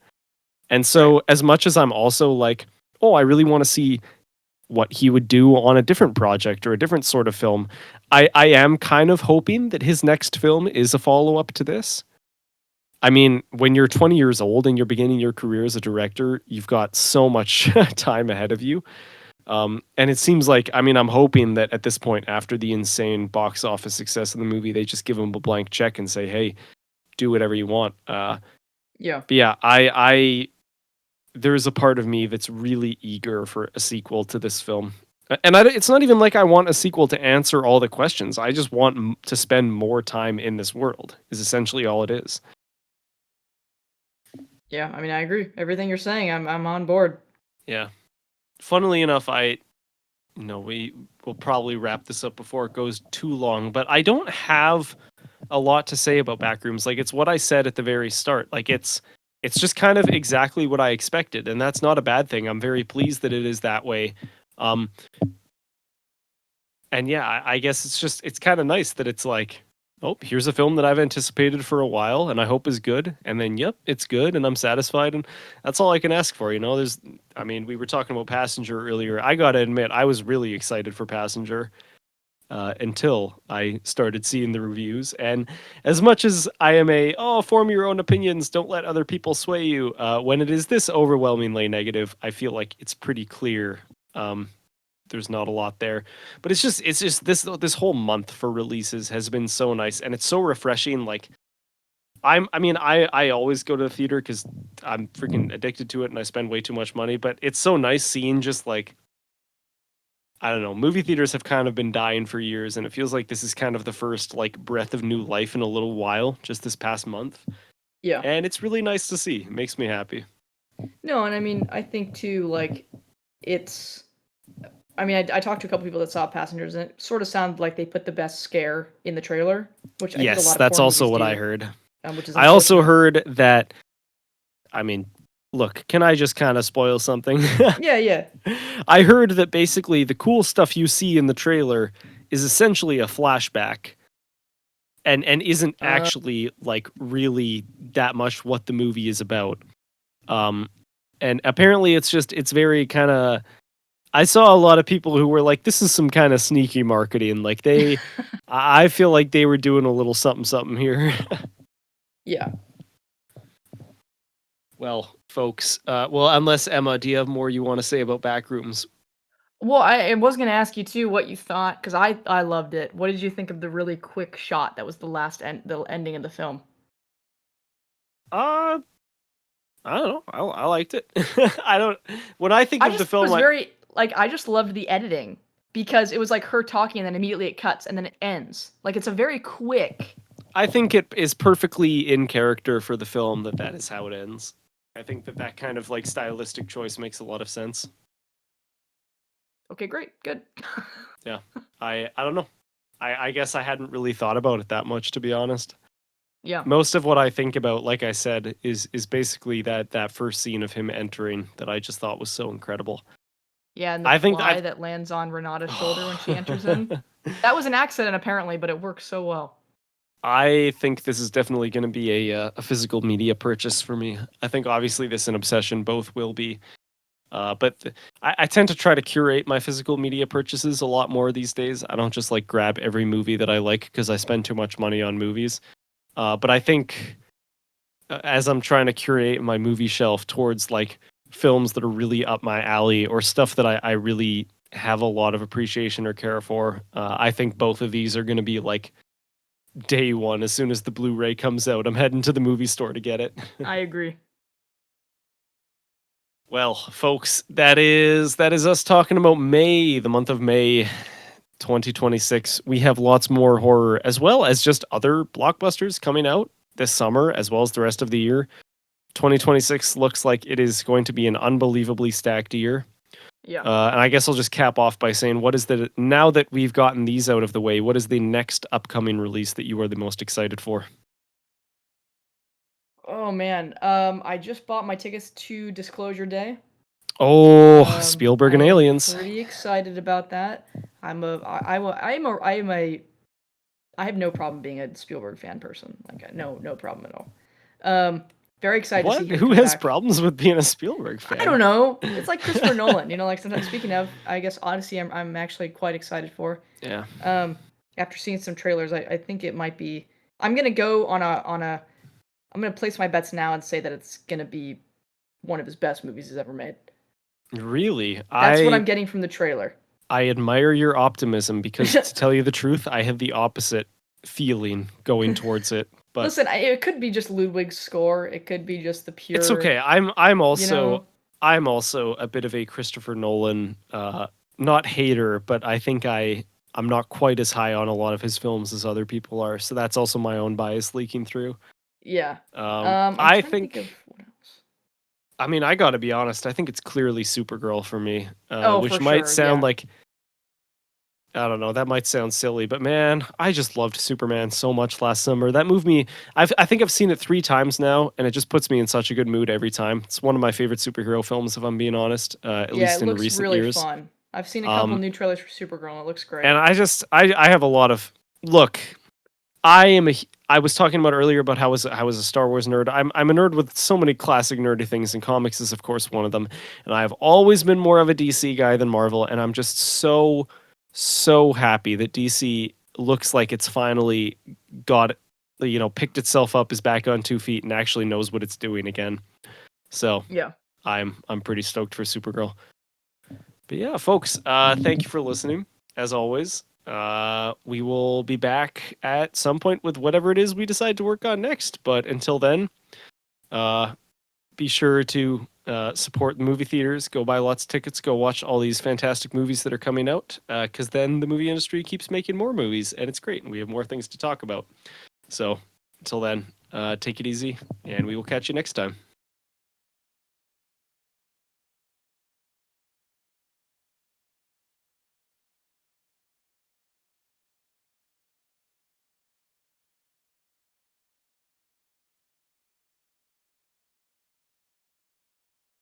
And Right. so, as much as I'm also like, oh, I really want to see what he would do on a different project or a different sort of film, I am kind of hoping that his next film is a follow up to this. I mean, when you're 20 years old and you're beginning your career as a director, you've got so much time ahead of you. And it seems like, I mean, I'm hoping that at this point, after the insane box office success of the movie, they just give him a blank check and say, "Hey, do whatever you want." Yeah. But yeah, I there's a part of me that's really eager for a sequel to this film. And it's not even like I want a sequel to answer all the questions. I just want to spend more time in this world. Is essentially all it is. Yeah, I mean, I agree. Everything you're saying, I'm on board. Yeah. Funnily enough, we will probably wrap this up before it goes too long, but I don't have a lot to say about Backrooms. Like it's what I said at the very start. Like it's just kind of exactly what I expected, and that's not a bad thing. I'm very pleased that it is that way. Um, and yeah, I guess it's kind of nice that it's like, oh, here's a film that I've anticipated for a while and I hope is good. And then, yep, it's good and I'm satisfied. And that's all I can ask for. I mean, we were talking about Passenger earlier. I got to admit, I was really excited for Passenger until I started seeing the reviews. And as much as I am form your own opinions, don't let other people sway you, when it is this overwhelmingly negative, I feel like it's pretty clear. There's not a lot there, but it's just this whole month for releases has been so nice and it's so refreshing. Like I always go to the theater because I'm freaking addicted to it and I spend way too much money, but it's so nice seeing just like, I don't know, movie theaters have kind of been dying for years and it feels like this is kind of the first like breath of new life in a little while, just this past month. Yeah. And it's really nice to see. It makes me happy. No, and I mean, I think too, like, it's. I mean, I talked to a couple people that saw Passengers, and it sort of sounded like they put the best scare in the trailer, which I think a Yes, lot of that's horror also movies what I do, heard. which is I also unfortunate. heard that, I mean, look, can I just kind of spoil something? Yeah, yeah, I heard that basically the cool stuff you see in the trailer is essentially a flashback and isn't Uh, actually like really that much what the movie is about. And apparently it's very kind of, I saw a lot of people who were like, this is some kind of sneaky marketing. Like I feel like they were doing a little something something here. yeah. Well, folks, well, unless Emma, do you have more you want to say about Backrooms? Well, I was gonna ask you too what you thought because I loved it. What did you think of the really quick shot that was the ending of the film? Uh, I don't know. I liked it. I don't. When I think I of the just film, was very like I just loved the editing because it was like her talking and then immediately it cuts and then it ends. Like it's a very quick. I think it is perfectly in character for the film that is how it ends. I think that kind of like stylistic choice makes a lot of sense. Okay, great, good. Yeah, I don't know. I guess I hadn't really thought about it that much, to be honest. Yeah, Most of what I think about, like I said, is basically that first scene of him entering that I just thought was so incredible. yeah, and the I think fly I've. that lands on Renata's shoulder when she enters in. That was an accident apparently, but it works so well. I think this is definitely going to be a physical media purchase for me. I think obviously this and Obsession both will be, I tend to try to curate my physical media purchases a lot more these days. I don't just like grab every movie that I like because I spend too much money on movies. But I think as I'm trying to curate my movie shelf towards like films that are really up my alley or stuff that I really have a lot of appreciation or care for, I think both of these are going to be like day one. As soon as the Blu-ray comes out, I'm heading to the movie store to get it. I agree. Well, folks, that is us talking about May, the month of May 2026. We have lots more horror as well as just other blockbusters coming out this summer as well as the rest of the year. 2026 looks like it is going to be an unbelievably stacked year. Yeah. And I guess I'll just cap off by saying, what is now that we've gotten these out of the way, what is the next upcoming release that you are the most excited for? Oh man, I just bought my tickets to Disclosure Day. Oh, Spielberg I and am Aliens. pretty excited about that. I have no problem being a Spielberg fan person. Like no problem at all. Um, Very excited to see What? him Who come has back. problems with being a Spielberg I fan? don't know. It's like Christopher Nolan. You know, like sometimes speaking of, I guess Odyssey, I'm actually quite excited for. Yeah. Um, After seeing some trailers, I think it might be. I'm gonna go on a. I'm gonna place my bets now and say that it's gonna be one of his best movies he's ever made. Really? That's what I'm getting from the trailer. I admire your optimism because to tell you the truth, I had the opposite feeling going towards it. But Listen, it could be just Ludwig's score. It could be just the it's pure, okay. I'm you also know. I'm also a bit of a Christopher Nolan not hater, but I think I'm not quite as high on a lot of his films as other people are. So that's also my own bias leaking through. Yeah. I'm I trying to think of think what else. I mean, I got to be honest, I think it's clearly Supergirl for me, Oh, which for might sure. sound Yeah. like I don't know. That might sound silly, but man, I just loved Superman so much last summer. That moved me. I think I've seen it 3 times now, and it just puts me in such a good mood every time. It's one of my favorite superhero films, if I'm being honest, at Yeah, least it in looks recent really years. fun. I've seen a couple Um, new trailers for Supergirl, and it looks great. and I have a lot of look. I am a. I was talking about earlier about how I was a Star Wars nerd. I'm a nerd with so many classic nerdy things, and comics is of course one of them. And I've always been more of a DC guy than Marvel, and I'm just so happy that DC looks like it's finally got picked itself up, is back on 2 feet, and actually knows what it's doing again. So Yeah. I'm pretty stoked for Supergirl. But yeah, folks, thank you for listening. As always, we will be back at some point with whatever it is we decide to work on next. But until then, uh, be sure to support the movie theaters. Go buy lots of tickets. Go watch all these fantastic movies that are coming out. Because then the movie industry keeps making more movies, and it's great, and we have more things to talk about. So until then, take it easy, and we will catch you next time.